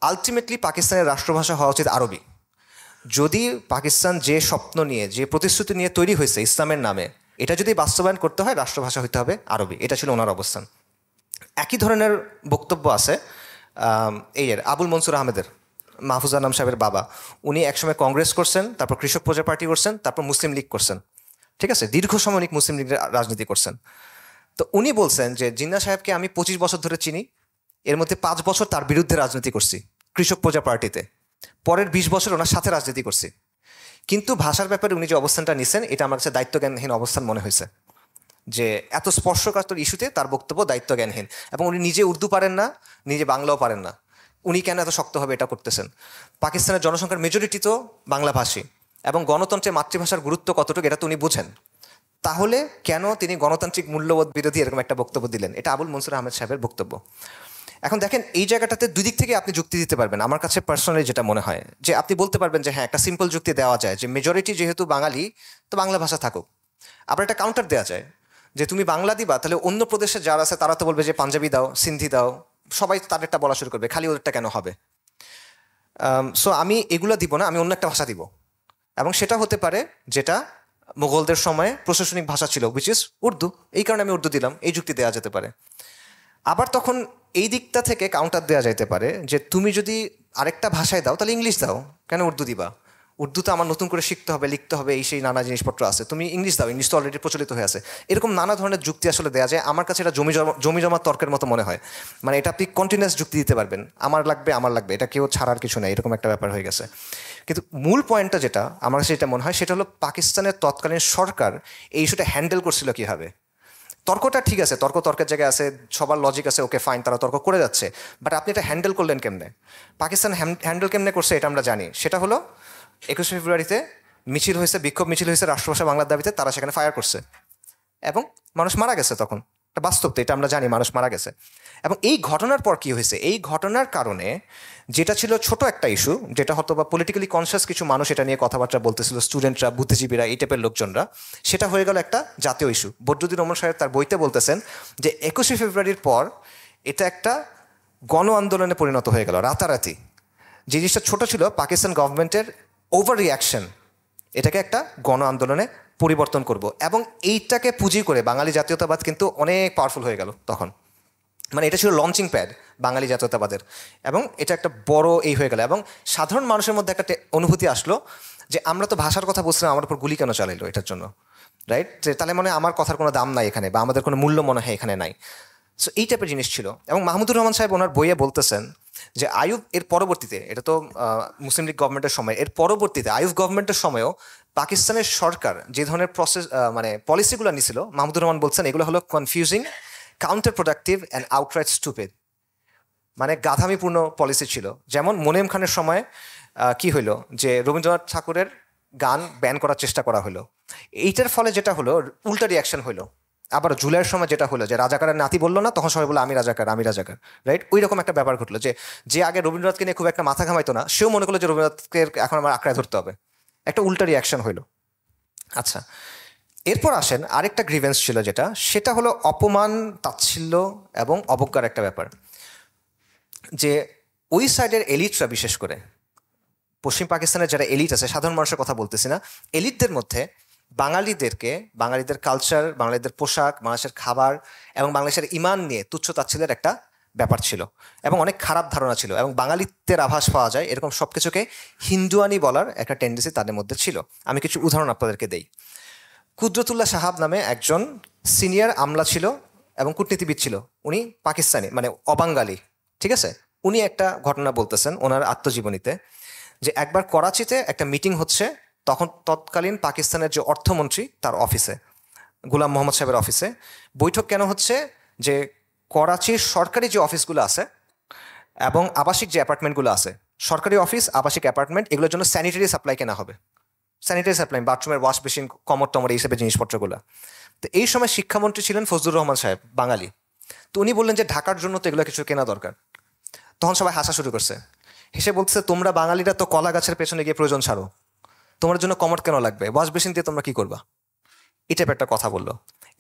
S1: আলটিমেটলি পাকিস্তানের রাষ্ট্রভাষা হওয়া উচিত আরবি। যদি পাকিস্তান যে স্বপ্ন নিয়ে, যে প্রতিশ্রুতি নিয়ে তৈরি হয়েছে ইসলামের নামে, এটা যদি বাস্তবায়ন করতে হয়, রাষ্ট্রভাষা হতে হবে আরবি। এটা ছিল ওনার অবস্থান। একই ধরনের বক্তব্য আছে আবুল মনসুর আহমেদের, মাহফুজ আনাম সাহেবের বাবা। উনি একসময় কংগ্রেস করছেন, তারপর কৃষক প্রজা পার্টি করছেন, তারপর মুসলিম লীগ করছেন, ঠিক আছে, দীর্ঘ সময় উনি মুসলিম লীগের রাজনীতি করছেন। তো উনি বলছেন যে জিন্নাহ সাহেবকে আমি 25 বছর ধরে চিনি, এর মধ্যে 5 বছর তার বিরুদ্ধে রাজনীতি করছি কৃষক প্রজা পার্টিতে, পরের 20 বছর ওনার সাথে রাজনীতি করছি, কিন্তু ভাষার ব্যাপারে উনি যে অবস্থানটা নিছেন, এটা আমার কাছে দায়িত্বজ্ঞানহীন অবস্থান মনে হয়েছে। যে এত স্পর্শকাতর ইস্যুতে তার বক্তব্য দায়িত্বজ্ঞানহীন, এবং উনি নিজে উর্দু পারেন না, নিজে বাংলাও পারেন না, উনি কেন এত শক্তভাবে এটা করতেছেন? পাকিস্তানের জনসংখ্যার মেজরিটি তো বাংলাভাষী, এবং গণতন্ত্রে মাতৃভাষার গুরুত্ব কতটুকু এটা তো উনি বুঝেন। তাহলে কেন তিনি গণতান্ত্রিক মূল্যবোধ বিরোধী এরকম একটা বক্তব্য দিলেন? এটা আবুল মনসুর আহমেদ সাহেবের বক্তব্য। এখন দেখেন, এই জায়গাটাতে দুই দিক থেকে আপনি যুক্তি দিতে পারবেন। আমার কাছে পার্সোনালি যেটা মনে হয় যে আপনি বলতে পারবেন যে হ্যাঁ, একটা সিম্পল যুক্তি দেওয়া যায় যে মেজরিটি যেহেতু বাঙালি, তো বাংলা ভাষা থাকুক। আবার একটা কাউন্টার দেওয়া যায় যে তুমি বাংলা দিবা, তাহলে অন্য প্রদেশে যারা আছে তারা তো বলবে যে পাঞ্জাবি দাও, সিন্ধি দাও, সবাই তাদেরটা বলা শুরু করবে, খালি ওদেরটা কেন হবে? সো আমি এগুলো দিব না, আমি অন্য একটা ভাষা দিব, এবং সেটা হতে পারে যেটা মুঘলদের সময়ে প্রশাসনিক ভাষা ছিল, উইচ ইজ উর্দু। এই কারণে আমি উর্দু দিলাম, এই যুক্তি দেওয়া যেতে পারে। আবার তখন এই দিকটা থেকে কাউন্টার দেওয়া যেতে পারে যে তুমি যদি আরেকটা ভাষায় দাও তাহলে ইংলিশ দাও, কেন উর্দু দিবা? উর্দু তো আমার নতুন করে শিখতে হবে, লিখতে হবে, এই সেই নানা জিনিসপত্র আছে, তুমি ইংলিশ দাও, ইংলিশ তো অলরেডি প্রচলিত হয়ে আছে। এরকম নানা ধরনের যুক্তি আসলে দেওয়া যায়। আমার কাছে এটা জমি জমা তর্কের মতো মনে হয়। মানে এটা আপনি কন্টিনিউয়াস যুক্তি দিতে পারবেন, আমার লাগবে আমার লাগবে, এটা কেউ ছাড়ার কিছু নেই, এরকম একটা ব্যাপার হয়ে গেছে। কিন্তু মূল পয়েন্টটা যেটা আমার কাছে এটা মনে হয় সেটা হলো পাকিস্তানের তৎকালীন সরকার এই ইস্যুটা হ্যান্ডেল করছিল কীভাবে। তর্কটা ঠিক আছে, তর্কের জায়গায় আছে, সবার লজিক আছে, ওকে ফাইন, তারা তর্ক করে যাচ্ছে, বাট আপনি এটা হ্যান্ডেল করলেন কেমনে? পাকিস্তান হ্যান্ডেল কেমনে করছে এটা আমরা জানি। সেটা হলো 21শে ফেব্রুয়ারিতে মিছিল হয়েছে, বিক্ষোভ মিছিল হয়েছে রাষ্ট্রভাষা বাংলার দাবিতে, তারা সেখানে ফায়ার করছে এবং মানুষ মারা গেছে। তখন এটা বাস্তব, তো এটা আমরা জানি, মানুষ মারা গেছে। এবং এই ঘটনার পর কি হয়েছে, এই ঘটনার কারণে যেটা ছিল ছোট একটা ইস্যু, যেটা হয়তো বা পলিটিক্যালি কনসিয়াস কিছু মানুষ এটা নিয়ে কথাবার্তা বলতেছিল, স্টুডেন্টরা, বুদ্ধিজীবীরা, এই টাইপের লোকজনরা, সেটা হয়ে গেল একটা জাতীয় ইস্যু। বদরুদ্দীন ওমর সাহেব তার বইতে বলতেছেন যে 21শে ফেব্রুয়ারির পর এটা একটা গণ আন্দোলনে পরিণত হয়ে গেল রাতারাতি। যে জিনিসটা ছোট ছিল, পাকিস্তান গভর্নমেন্টের ওভার রিয়াকশন, এটাকে একটা গণ আন্দোলনে পরিবর্তন করব, এবং এইটাকে পুঁজি করে বাঙালি জাতীয়তাবাদ কিন্তু অনেক পাওয়ারফুল হয়ে গেল তখন। মানে এটা ছিল লঞ্চিং প্যাড বাঙালি জাতীয়তাবাদের, এবং এটা একটা বড় এই হয়ে গেল। এবং সাধারণ মানুষের মধ্যে একটা অনুভূতি আসলো যে আমরা তো ভাষার কথা বলছিলাম, আমার উপর গুলি কেন চালাইলো এটার জন্য, রাইট? যে তাহলে মনে আমার কথার কোনো দাম নাই এখানে, বা আমাদের কোনো মূল্য মনে হয় এখানে নাই। সো এই টাইপের জিনিস ছিল। এবং মাহমুদুর রহমান সাহেব ওনার বইয়ে বলতেছেন যে আইয়ুব এর পরবর্তীতে, এটা তো মুসলিম লীগ গভর্নমেন্টের সময়, এর পরবর্তীতে আইয়ুব গভর্নমেন্টের সময়ও পাকিস্তানের সরকার যে ধরনের মানে পলিসিগুলো নিছিল, মাহমুদুর রহমান বলছেন এগুলো হলো confusing, counter productive and outright stupid. মানে গাধামিপূর্ণ পলিসি ছিল। যেমন মোনেম খানের সময় কি হইলো, যে রবীন্দ্রনাথ ঠাকুরের গান ব্যান করার চেষ্টা করা হলো। এইটার ফলে যেটা হলো, উল্টা রিয়াকশন হইলো। আবার জুলাইয়ের সময় যেটা হলো, যে রাজাকারের নাতি বললো না, তখন সবাই বললো আমি রাজাকার, আমি রাজাকার, রাইট? ওই রকম একটা ব্যাপার ঘটলো, যে আগে রবীন্দ্রনাথকে নিয়ে খুব একটা মাথা ঘামাইতো না, সেও মনে করলো যে রবীন্দ্রনাথকে এখন আমার আঁকড়ায় ধরতে হবে। একটা উল্টা রিয়াকশন হইলো। আচ্ছা, এরপর আসেন আরেকটা গ্রিভেন্স ছিল, সেটা হলো অপমান, তাচ্ছিল্য এবং অবজ্ঞার একটা ব্যাপার। যে ওই সাইডের এলিটরা, বিশেষ করে পশ্চিম পাকিস্তানের যারা এলিট আছে, সাধারণ মানুষের কথা বলতেছি না, এলিটদের মধ্যে বাঙালিদের কালচার, বাঙালিদের পোশাক, বাংলাদেশের খাবার এবং বাংলাদেশের ইমান নিয়ে তুচ্ছ তাচ্ছিল্যের একটা ব্যাপার ছিল, এবং অনেক খারাপ ধারণা ছিল, এবং বাঙালিত্বের আভাস পাওয়া যায় এরকম সব কিছুকে হিন্দুয়ানি বলার একটা টেন্ডেন্সি তাদের মধ্যে ছিল। আমি কিছু উদাহরণ আপনাদেরকে দেই। কুদরতুল্লাহ সাহাব নামে একজন সিনিয়র আমলা ছিল এবং কূটনীতিবিদ ছিল, উনি পাকিস্তানি, মানে অবাঙ্গালি, ঠিক আছে? উনি একটা ঘটনা বলতেছেন ওনার আত্মজীবনীতে, যে একবার করাচিতে একটা মিটিং হচ্ছে, তখন তৎকালীন পাকিস্তানের যে অর্থমন্ত্রী তার অফিসে, গুলাম মোহাম্মদ সাহেবের অফিসে বৈঠক কেন হচ্ছে, যে করাচির সরকারি যে অফিসগুলো আছে এবং আবাসিক যে অ্যাপার্টমেন্টগুলো আছে, সরকারি অফিস, আবাসিক অ্যাপার্টমেন্ট, এগুলোর জন্য স্যানিটারি সাপ্লাই কেনা হবে। স্যানিটারি সাপ্লাই, বাথরুমের ওয়াশ বেসিন, কমর টমর, এই হিসেবে জিনিসপত্রগুলো। তো এই সময় শিক্ষামন্ত্রী ছিলেন ফজলুর রহমান সাহেব, বাঙালি। তো উনি বললেন যে ঢাকার জন্য তো এগুলো কিছু কেনা দরকার। তখন সবাই হাসা শুরু করছে, হেসে বলছে তোমরা বাঙালিরা তো কলা গাছের পেছনে গিয়ে প্রয়োজন ছাড়ো, তোমার জন্য কমর কেন লাগবে, ওয়াশ বেসিন দিয়ে তোমরা কি করবা? এই টাইপের একটা কথা বললো।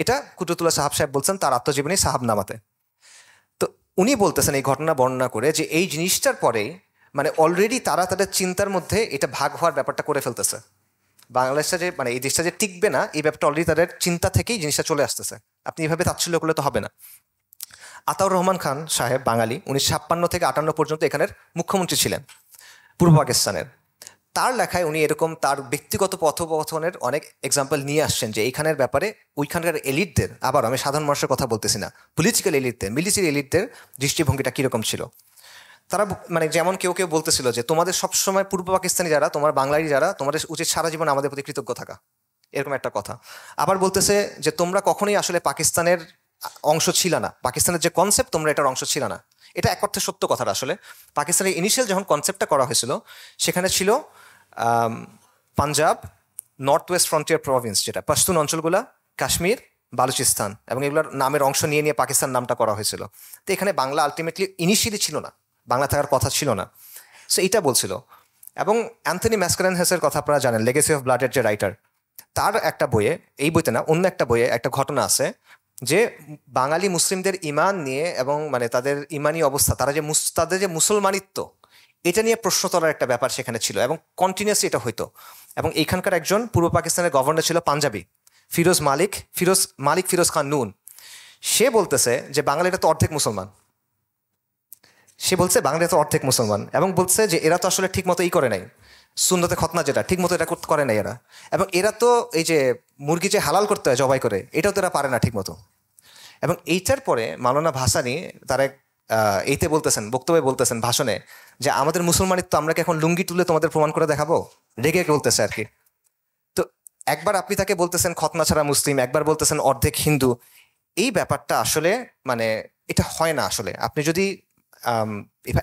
S1: এটা কুদরতুল্লাহ সাহেব বলছেন তার আত্মজীবনী সাহাবনামাতে। তো উনি বলতেছেন এই ঘটনা বর্ণনা করে, যে এই জিনিসটার পরেই মানে অলরেডি তারা তাদের চিন্তার মধ্যে এটা ভাগ হওয়ার ব্যাপারটা করে ফেলতেছে। বাংলাদেশটা যে, মানে এই দেশটা যে টিকবে না, এই ব্যাপারটা অলরেডি তাদের চিন্তা থেকেই জিনিসটা চলে আসতেছে। আপনি এভাবে তাচ্ছিল্য করলে তো হবে না। আতাউর রহমান খান সাহেব, বাঙালি, 1956 থেকে 58 পর্যন্ত এখানের মুখ্যমন্ত্রী ছিলেন পূর্ব পাকিস্তানের। তার লেখায় উনি এরকম তার ব্যক্তিগত পথোপথনের অনেক এক্সাম্পল নিয়ে আসছেন, যে এইখানের ব্যাপারে ওইখানকার এলিটদের, আবার আমি সাধারণ মানুষের কথা বলতেছি না, পলিটিক্যাল এলিটদের, মিলিটারি এলিটদের দৃষ্টিভঙ্গিটা কীরকম ছিল। তারা মানে যেমন কেউ কেউ বলতেছিল যে তোমাদের সবসময় পূর্ব পাকিস্তানি যারা, তোমার বাঙালি যারা, তোমাদের উচিত সারা জীবন আমাদের প্রতি কৃতজ্ঞ থাকা, এরকম একটা কথা। আবার বলতেছে যে তোমরা কখনোই আসলে পাকিস্তানের অংশ ছিল না, পাকিস্তানের যে কনসেপ্ট তোমরা এটার অংশ ছিল না। এটা এক অর্থে সত্য কথাটা। আসলে পাকিস্তানের ইনিশিয়াল যখন কনসেপ্টটা করা হয়েছিল, সেখানে ছিল Punjab, north West frontier Province, যেটা পশতুন অঞ্চলগুলা, কাশ্মীর, বালুচিস্তান, এবং এগুলোর নামের অংশ নিয়ে নিয়ে পাকিস্তান নামটা করা হয়েছিল। তো এখানে বাংলা আলটিমেটলি ইনিশিয়ালি ছিল না, বাংলা থাকার কথা ছিল না। সো এইটা বলছিল। এবং অ্যান্থনি ম্যাসকারেনহাসের কথা আপনারা জানেন, লেগেসি অফ ব্লাডের যে রাইটার, তার একটা বইয়ে, এই বইতে না অন্য একটা বইয়ে একটা ঘটনা আছে, যে বাঙালি মুসলিমদের ইমান নিয়ে এবং মানে তাদের ইমানি অবস্থা, তাদের যে মুসলমানিত্ব, এটা নিয়ে প্রশ্ন তোলার একটা ব্যাপার সেখানে ছিল এবং কন্টিনিউয়াসলি এটা হইতো। এবং এইখানকার একজন পূর্ব পাকিস্তানের গভর্নর ছিল পাঞ্জাবি, ফিরোজ খান নুন। সে বলতেছে যে বাঙালিরা তো অর্ধেক মুসলমান, এবং বলছে যে এরা তো আসলে ঠিক মতো করে নাই, সুন্নতে খতনা যেটা ঠিক মতো এটা করে নাই এরা, এবং এরা তো এই যে মুরগি যে হালাল করতে হয় জবাই করে, এটাও তো এরা পারে না ঠিক মতো। এবং এইটার পরে মাওলানা ভাসানী তার এক এইতে বলতেছেন, বক্তব্যে বলতেছেন, ভাষণে, যে আমাদের মুসলমানিত্ব আমরা কি এখন লুঙ্গি তুলে তোমাদের প্রমাণ করে দেখাবো, রেগে বলতেছে আর কি। তো একবার আপনি তাকে বলতেছেন খতনা ছাড়া মুসলিম, একবার বলতেছেন অর্ধেক হিন্দু। এই ব্যাপারটা আসলে মানে এটা হয় না আসলে। আপনি যদি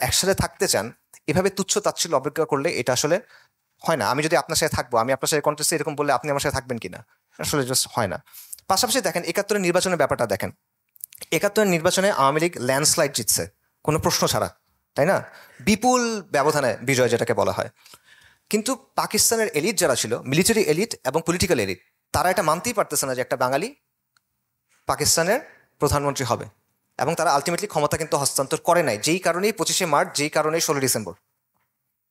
S1: একসাথে থাকতে চান, এভাবে তুচ্ছ তাচ্ছিল্য অবজ্ঞা করলে এটা আসলে হয় না। আমি যদি আপনার সাথে থাকবো, আমি আপনার সাথে কন্টেস্টে এরকম বললে আপনি আমার সাথে থাকবেন কিনা, আসলে জাস্ট হয় না। পাশাপাশি দেখেন 71-এর নির্বাচনের ব্যাপারটা দেখেন। 71-এর নির্বাচনে আওয়ামী লীগ ল্যান্ডস্লাইড জিতছে কোনো প্রশ্ন ছাড়া, তাই না? বিপুল ব্যবধানে বিজয় যেটাকে বলা হয়। কিন্তু পাকিস্তানের এলিট যারা ছিল, মিলিটারি এলিট এবং পলিটিক্যাল এলিট, তারা এটা মানতেই পারতেছে না যে একটা বাঙালি পাকিস্তানের প্রধানমন্ত্রী হবে। এবং তারা আলটিমেটলি ক্ষমতা কিন্তু হস্তান্তর করে নাই, যেই কারণেই 25শে মার্চ, যেই কারণেই 16 ডিসেম্বর।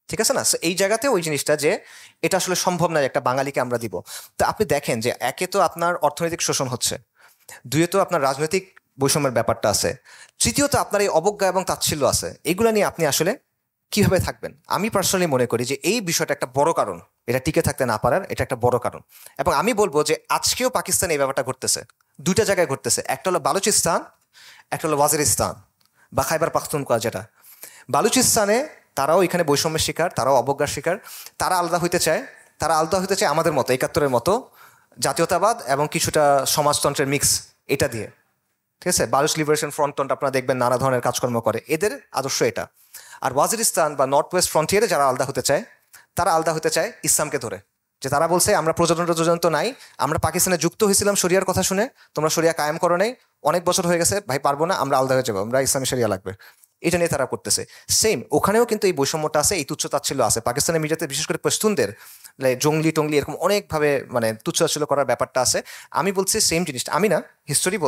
S1: ঠিক আছে না? এই জায়গাতে ওই জিনিসটা যে এটা আসলে সম্ভব নয় একটা বাঙালিকে আমরা দিব। তো আপনি দেখেন যে একে তো আপনার অর্থনৈতিক শোষণ হচ্ছে, দুয়ে তো আপনার রাজনৈতিক বৈষম্যের ব্যাপারটা আছে, তৃতীয়ত আপনার এই অবজ্ঞা এবং তাচ্ছিল্য আছে। এগুলো নিয়ে আপনি আসলে কিভাবে থাকবেন? আমি পার্সোনালি মনে করি যে এই বিষয়টা একটা বড় কারণ, এটা টিকে থাকতে না পারার, এটা একটা বড় কারণ। এবং আমি বলবো যে আজকেও পাকিস্তানে এই ব্যাপারটা ঘটতেছে, দুইটা জায়গায় ঘটতেছে। একটা হলো বালুচিস্তান, একটা হলো ওয়াজিরিস্তান বা খাইবার পাখতুনখোয়া যেটা। বালুচিস্তানে তারাও এখানে বৈষম্যের শিকার, তারাও অবজ্ঞার শিকার। তারা আলাদা হইতে চায়, আমাদের মতো 71-এর মতো জাতীয়তাবাদ এবং কিছুটা সমাজতন্ত্রের মিক্স এটা দিয়ে। ঠিক আছে? বালুচ লিবারেশন ফ্রন্ট আপনারা দেখবেন নানা ধরনের কাজকর্ম করে, এদের আদর্শ এটা। আর ওয়াজিরিস্তান বা নর্থ ওয়েস্ট ফ্রন্টিয়ারে যারা আলাদা হতে চায়, তারা আলাদা হতে চায় ইসলামকে ধরে। যে তারা বলছে আমরা প্রযোজন তো নাই, আমরা পাকিস্তানে যুক্ত হয়েছিলাম শরিয়ার কথা শুনে, তোমরা শরিয়া কায়েম করো নাই, অনেক বছর হয়ে গেছে ভাই, পারবো না, আমরা আলাদা হয়ে যাবো, আমরা ইসলামী শরিয়া লাগবে। এটা নিয়ে তারা করতেছে। সেম ওখানেও কিন্তু এই বৈষম্যটা আছে, এই তুচ্ছতাচ্ছিল্য আছে। পাকিস্তানের মিডিয়াতে বিশেষ করে পশতুনদের জঙ্গলি টঙ্গলি এরকম অনেকভাবে মানে তুচ্ছতাচ্ছিল্য করার ব্যাপারটা আছে। আমি বলছি সেম জিনিসটা, আমি না, হিস্ট্রি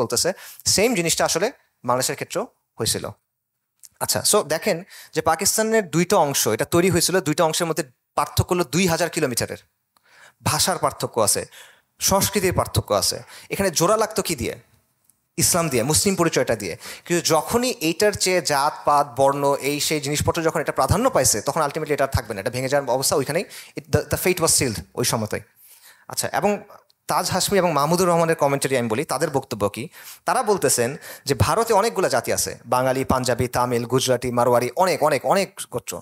S1: বলতেছে সেম জিনিসটা আসলে বাংলাদেশের ক্ষেত্রেও হয়েছিল। আচ্ছা, সো দেখেন যে পাকিস্তানের দুইটা অংশ এটা তৈরি হয়েছিল, দুইটা অংশের মধ্যে পার্থক্য হলো 2000 কিলোমিটারের। ভাষার পার্থক্য আছে, সংস্কৃতির পার্থক্য আছে। এখানে জোড়া লাগতো কি দিয়ে? ইসলাম দিয়ে, মুসলিম পরিচয়টা দিয়ে। কিন্তু যখনই এইটার চেয়ে জাত পাত বর্ণ এই সেই জিনিসপত্র যখন এটা প্রাধান্য পাইছে, তখন আলটিমেটলি এটা থাকবে না, এটা ভেঙে যাওয়ার অবস্থা ওইখানেই, দ্য ফেট ওয়াজ সিলড ওই সময়তেই। আচ্ছা, এবং তাজ হাশমি এবং মাহমুদুর রহমানের কমেন্টারি আমি বলি, তাদের বক্তব্য কি? তারা বলতেছেন যে ভারতে অনেকগুলো জাতি আছে, বাঙালি, পাঞ্জাবি, তামিল, গুজরাটি, মারোয়ারি, অনেক অনেক অনেক গোত্র।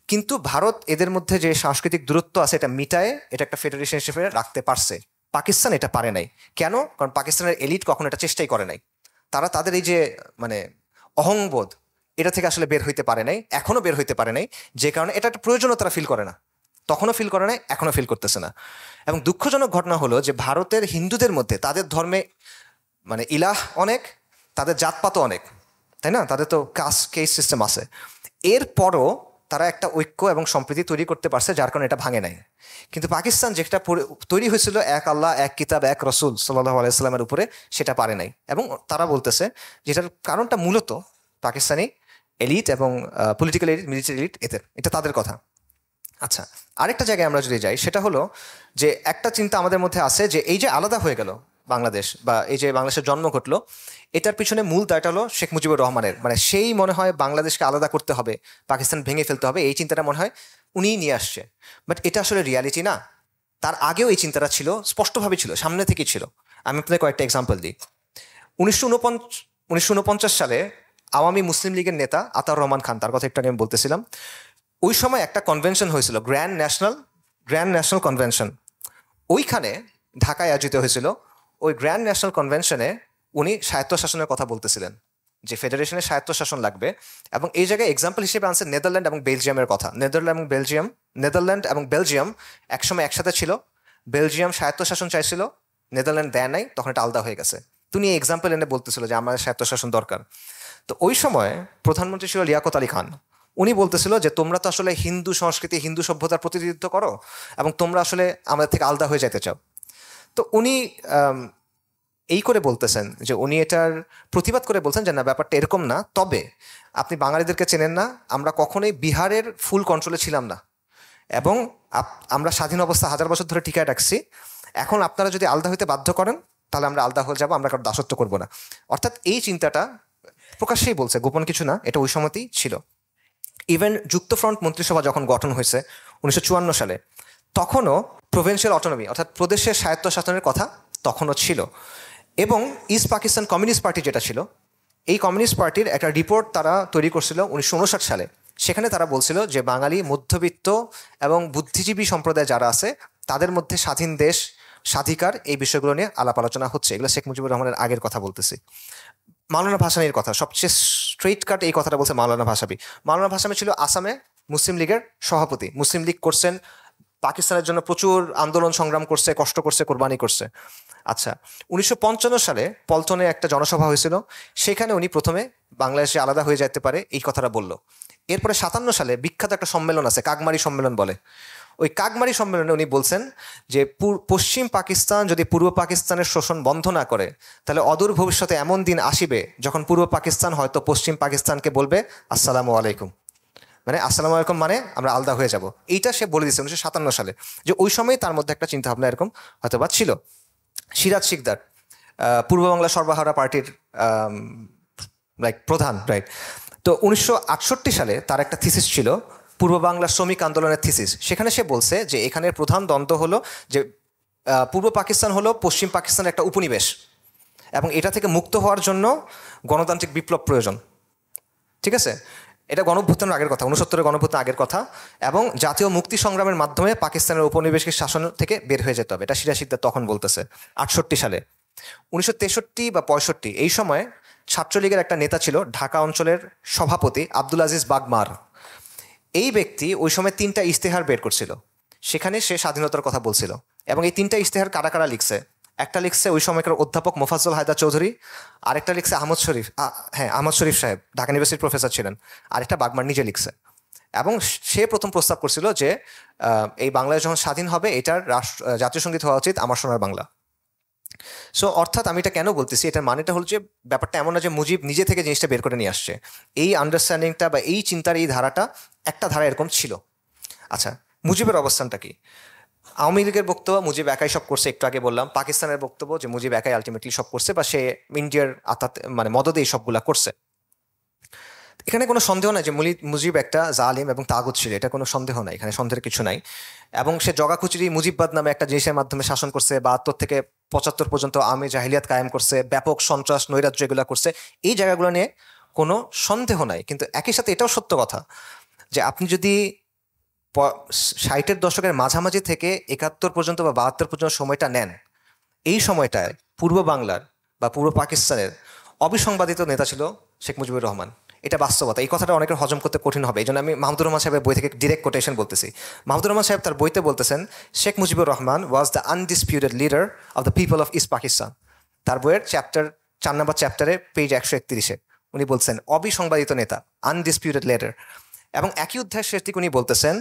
S1: কিন্তু ভারত এদের মধ্যে যে সাংস্কৃতিক দূরত্ব আছে এটা মিটায়, এটা একটা ফেডারেশন হিসেবে রাখতে পারছে। পাকিস্তান এটা পারে নাই। কেন? কারণ পাকিস্তানের এলিট কখনো এটা চেষ্টাই করে নাই। তারা তাদের এই যে মানে অহংবোধ, এটা থেকে আসলে বের হইতে পারে নাই, এখনো বের হইতে পারে নাই। যে কারণে এটা একটা প্রয়োজনও তারা ফিল করে না, তখনও ফিল করে নাই, এখনো ফিল করতেছে না। এবং দুঃখজনক ঘটনা হলো যে ভারতের হিন্দুদের মধ্যে তাদের ধর্মে মানে ইলাহ অনেক, তাদের জাতপাতও অনেক, তাই না? তাদের তো কাস্ট কেস সিস্টেম আছে। এরপরও তারা একটা ঐক্য এবং সম্প্রীতি তৈরি করতে পারছে, যার কারণে এটা ভাঙে নাই। কিন্তু পাকিস্তান যেটা তৈরি হয়েছিল এক আল্লাহ, এক কিতাব, এক রসুল সাল্লাল্লাহু আলাইহি সাল্লামের উপরে, সেটা পারে নাই। এবং তারা বলতেছে যেটার কারণটা মূলত পাকিস্তানি এলিট এবং পলিটিক্যাল এলিট, মিলিটারি এলিট, এটা তাদের কথা। আচ্ছা, আরেকটা জায়গায় আমরা যদি যাই, সেটা হলো যে একটা চিন্তা আমাদের মধ্যে আছে যে এই যে আলাদা হয়ে গেল বাংলাদেশ, বা এই যে বাংলাদেশের জন্ম ঘটলো, এটার পিছনে মূল দায়টা হলো শেখ মুজিবুর রহমানের। মানে সেই মনে হয় বাংলাদেশকে আলাদা করতে হবে, পাকিস্তান ভেঙে ফেলতে হবে, এই চিন্তাটা মনে হয় উনিই নিয়ে আসছে। বাট এটা আসলে রিয়ালিটি না। তার আগেও এই চিন্তাটা ছিল, স্পষ্টভাবে ছিল, সামনে থেকেই ছিল। আমি আপনাদের কয়েকটা এক্সাম্পল দিই। 1949 সালে আওয়ামী মুসলিম লীগের নেতা আতাউর রহমান খান, তার কথা একটু আগে আমি বলতেছিলাম, ওই সময় একটা কনভেনশন হয়েছিল, গ্র্যান্ড ন্যাশনাল কনভেনশন। ওইখানে ঢাকায় আয়োজিত হয়েছিল। ওই গ্র্যান্ড ন্যাশনাল কনভেনশনে উনি স্বায়ত্তশাসনের কথা বলতেছিলেন, যে ফেডারেশনের স্বায়ত্তশাসন লাগবে। এবং এই জায়গায় এক্সাম্পল হিসেবে আনছে নেদারল্যান্ড এবং বেলজিয়ামের কথা। নেদারল্যান্ড এবং বেলজিয়াম একসময় একসাথে ছিল। বেলজিয়াম স্বায়ত্তশাসন চাইছিল, নেদারল্যান্ড দেয় নাই, তখন এটা আলাদা হয়ে গেছে। তুমি এই এক্সাম্পল এনে বলতেছিল যে আমাদের স্বায়ত্তশাসন দরকার। তো ওই সময় প্রধানমন্ত্রী ছিল লিয়াকত আলী খান। উনি বলতেছিল যে তোমরা তো আসলে হিন্দু সংস্কৃতি, হিন্দু সভ্যতার প্রতিনিধিত্ব করো, এবং তোমরা আসলে আমাদের থেকে আলাদা হয়ে যেতে চাও। তো উনি এই করে বলতেছেন যে উনি এটার প্রতিবাদ করে বলছেন যে না, ব্যাপারটা এরকম না, তবে আপনি বাঙালিদেরকে চেনেন না, আমরা কখনোই বিহারের ফুল কন্ট্রোলে ছিলাম না, এবং আমরা স্বাধীন অবস্থা 1000 বছর ধরে টিকায় রাখছি। এখন আপনারা যদি আলাদা হইতে বাধ্য করেন তাহলে আমরা আলাদা হয়ে যাবো, আমরা কারো দাসত্ব করবো না। অর্থাৎ এই চিন্তাটা প্রকাশ্যেই বলছে, গোপন কিছু না, এটা ওই সময়তেই ছিল। ইভেন যুক্তফ্রন্ট মন্ত্রিসভা যখন গঠন হয়েছে 1954 সালে, তখনও প্রভিন্সিয়াল অটোনমি অর্থাৎ প্রদেশের স্বায়ত্তশাসনের কথা তখনও ছিল। এবং ইস্ট পাকিস্তান কমিউনিস্ট পার্টি যেটা ছিল, এই কমিউনিস্ট পার্টির একটা রিপোর্ট তারা তৈরি করছিল 1959 সালে। সেখানে তারা বলছিল যে বাঙালি মধ্যবিত্ত এবং বুদ্ধিজীবী সম্প্রদায় যারা আছে তাদের মধ্যে স্বাধীন দেশ, স্বাধিকার, এই বিষয়গুলো নিয়ে আলাপ আলোচনা হচ্ছে। এগুলো শেখ মুজিবুর রহমানের আগের কথা বলতেছি। মাওলানা ভাসানীর কথা, সবচেয়ে স্ট্রেইট কাট এই কথাটা বলছে মাওলানা ভাসানী। মাওলানা ভাসানী ছিল আসামে মুসলিম লীগের সভাপতি, মুসলিম লীগ করছেন, পাকিস্তানের জন্য প্রচুর আন্দোলন সংগ্রাম করছে, কষ্ট করছে, কোরবানি করছে। আচ্ছা, 1955 সালে পল্টনে একটা জনসভা হয়েছিল, সেখানে উনি প্রথমে বাংলাদেশে আলাদা হয়ে যেতে পারে এই কথাটা বলল। এরপরে 57 সালে বিখ্যাত একটা সম্মেলন আছে, কাকমারি সম্মেলন বলে। ওই কাকমারি সম্মেলনে উনি বলছেন যে পশ্চিম পাকিস্তান যদি পূর্ব পাকিস্তানের শোষণ বন্ধ না করে তাহলে অদূর ভবিষ্যতে এমন দিন আসিবে যখন পূর্ব পাকিস্তান হয়তো পশ্চিম পাকিস্তানকে বলবে আসসালামু আলাইকুম, মানে আসসালামু আলাইকুম মানে আমরা আলাদা হয়ে যাব। এইটা সে বলে দিচ্ছে 1957 সালে, যে ওই সময় তার মধ্যে একটা চিন্তাভাবনা এরকম হয়তো বা ছিল। সিরাজ শিকদার, পূর্ব বাংলা সর্বহারা পার্টির প্রধান, রাইট। তো 1968 সালে তার একটা থিসিস ছিল, পূর্ব বাংলা শ্রমিক আন্দোলনের থিসিস। সেখানে সে বলছে যে এখানের প্রধান দ্বন্দ্ব হলো যে পূর্ব পাকিস্তান হলো পশ্চিম পাকিস্তানের একটা উপনিবেশ, এবং এটা থেকে মুক্ত হওয়ার জন্য গণতান্ত্রিক বিপ্লব প্রয়োজন। ঠিক আছে, এটা গণঅভ্যুত্থানের আগের কথা, 69-এর গণঅভ্যুত্থানের আগের কথা, এবং জাতীয় মুক্তি সংগ্রামের মাধ্যমে পাকিস্তানের উপনিবেশিক শাসন থেকে বের হয়ে যেতে হবে, এটা সিরাজ শিকদার তখন বলতেছে 68 সালে। 1963 বা 65 এই সময় ছাত্রলীগের একটা নেতা ছিল, ঢাকা অঞ্চলের সভাপতি আব্দুল আজিজ বাগমার। এই ব্যক্তি ওই সময় 3টা ইশতেহার বের করছিল, সেখানে সে স্বাধীনতার কথা বলছিল। এবং এই 3টা ইশতেহার কারা কারা লিখছে? একটা লিখছে ওই সময়কার অধ্যাপক মোফাজ্জল হায়দার চৌধুরী, আরেকটা লিখছে আহমদ শরীফ, আহমদ শরীফ সাহেব ঢাকা ইউনিভার্সিটির প্রফেসর ছিলেন, আরেকটা বাগমার নিজে লিখছে। এবং সে প্রথম প্রস্তাব করছিল যে এই বাংলাদেশ যখন স্বাধীন হবে এটার জাতীয় সঙ্গীত হওয়া উচিত আমার সোনার বাংলা। সো অর্থাৎ আমি এটা কেন বলতেছি, এটার মানেটা হল যে ব্যাপারটা এমন না যে মুজিব নিজে থেকে জিনিসটা বের করে নিয়ে আসছে। এই আন্ডারস্ট্যান্ডিংটা বা এই চিন্তার এই ধারাটা একটা ধারা এরকম ছিল। আচ্ছা, মুজিবের অবস্থানটা কি? আওয়ামী লীগের বক্তব্য মুজিব একাই সব করছে, একটু আগে বললাম। পাকিস্তানের বক্তব্য যে মুজিব একাই আলটিমেটলি সব করছে, বা সে ইন্ডিয়ার মানে মদদে এই সবগুলা করছে। এখানে কোনো সন্দেহ নাই যে মুজিব একটা জালিম এবং তাগুত ছিল, এটা কোনো সন্দেহ নাই, এখানে সন্দেহের কিছু নাই। এবং সে জগাখুচুরি মুজিববাদ নামে একটা জিনিসের মাধ্যমে শাসন করছে, 72 থেকে 75 পর্যন্ত আওয়ামী জাহিলিয়াত কায়েম করছে, ব্যাপক সন্ত্রাস নৈরাজ্য এগুলো করছে, এই জায়গাগুলো নিয়ে কোনো সন্দেহ নাই। কিন্তু একই সাথে এটাও সত্য কথা যে আপনি যদি 60-এর দশকের মাঝামাঝি থেকে 71 পর্যন্ত বা 72 পর্যন্ত সময়টা নেন, এই সময়টায় পূর্ব বাংলার বা পূর্ব পাকিস্তানের অবিসংবাদিত নেতা ছিল শেখ মুজিবুর রহমান। এটা বাস্তবতা, এই কথাটা অনেকের হজম করতে কঠিন হবে, এই জন্য আমি মাহমুদুর রহমান সাহেবের বই থেকে ডিরেক্ট কোটেশন বলতেছি। মাহমুদুর রহমান সাহেব তার বইতে বলতেছেন Sheikh Mujibur Rahman was the undisputed leader of the people of east Pakistan. তার বইয়ের 4 নম্বর চ্যাপ্টারে পেজ 131-এ উনি বলছেন অবিসংবাদিত নেতা, আনডিসপিউটেড লিডার। এবং একই অধ্যায়ের শেষ দিকে উনি বলতেছেন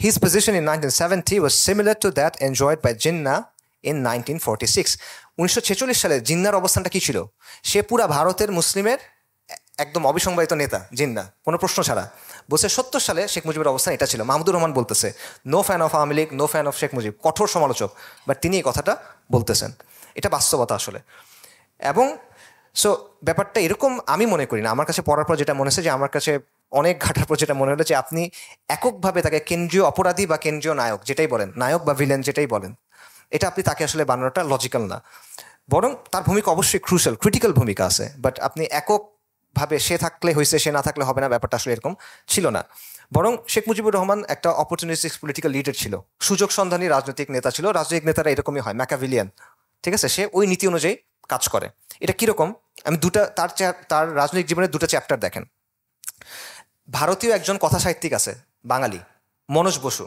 S1: his position in 1970 was similar to that enjoyed by Jinnah in 1946। 1946 সালে জিন্নার অবস্থানটা কী ছিল? সে পুরা ভারতের মুসলিমের একদম অবিসংবাদিত নেতা, জিন্নাহ, কোনো প্রশ্ন ছাড়া। বলছে 70 সালে শেখ মুজিবের অবস্থান এটা ছিল। মাহমুদুর রহমান বলতেছে no fan of Awami League, no fan of Sheikh Mujib, কঠোর সমালোচক, বাট তিনি এই কথাটা বলতেছেন। এটা বাস্তবতা আসলে। এবং সো ব্যাপারটা এরকম আমি মনে করি না। আমার কাছে পড়ার পর যেটা মনে হচ্ছে, যে আমার কাছে অনেক ঘাটার পর যেটা মনে হলো, যে আপনি এককভাবে তাকে কেন্দ্রীয় অপরাধী বা কেন্দ্রীয় নায়ক যেটাই বলেন, নায়ক বা ভিলেন যেটাই বলেন, এটা আপনি তাকে আসলে বানানোটা লজিক্যাল না। বরং তার ভূমিকা অবশ্যই ক্রুশাল, ক্রিটিক্যাল ভূমিকা আছে, বাট আপনি এককভাবে সে থাকলে হয়েছে, সে না থাকলে হবে না, ব্যাপারটা আসলে এরকম ছিল না। বরং শেখ মুজিবুর রহমান একটা অপরচুনিস্টিক পলিটিক্যাল লিডার ছিল, সুযোগ সন্ধানী রাজনৈতিক নেতা ছিল। রাজনৈতিক নেতারা এরকমই হয়, ম্যাকাভিলিয়ান, ঠিক আছে? সে ওই নীতি অনুযায়ী কাজ করে। এটা কীরকম, আমি তার রাজনৈতিক জীবনের 2টা চ্যাপ্টার দেখেন। ভারতীয় একজন কথা সাহিত্যিক আছে বাঙালি, মনোজ বসু।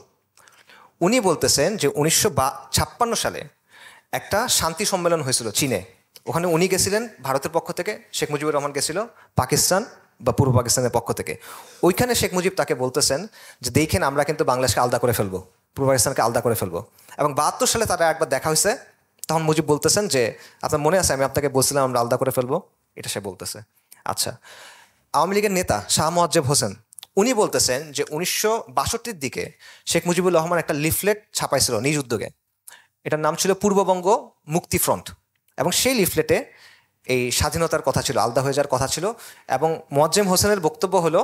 S1: উনি বলতেছেন যে 1956 সালে একটা শান্তি সম্মেলন হয়েছিল চীনে, ওখানে উনি গেছিলেন ভারতের পক্ষ থেকে, শেখ মুজিবুর রহমান গেছিল পাকিস্তান বা পূর্ব পাকিস্তানের পক্ষ থেকে। ওইখানে শেখ মুজিব তাকে বলতেছেন যে দেখেন আমরা কিন্তু বাংলাদেশকে আলাদা করে ফেলবো, পূর্ব পাকিস্তানকে আলাদা করে ফেলবো। এবং 72 সালে তারা একবার দেখা হয়েছে, তখন মুজিব বলতেছেন যে আপনার মনে আছে আমি আপনাকে বলছিলাম আমরা আলাদা করে ফেলবো, এটা সে বলতেছে। আচ্ছা, আওয়ামী লীগের নেতা শাহ মোয়াজ্জেম হোসেন উনি বলতেছেন যে 1962 দিকে শেখ মুজিবুর রহমান একটা লিফলেট ছাপাইছিল নিজ উদ্যোগে, এটার নাম ছিল পূর্ববঙ্গ মুক্তি ফ্রন্ট, এবং সেই লিফলেটে এই স্বাধীনতার কথা ছিল, আলাদা হয়ে যাওয়ার কথা ছিল। এবং মোয়াজ্জেম হোসেনের বক্তব্য হলো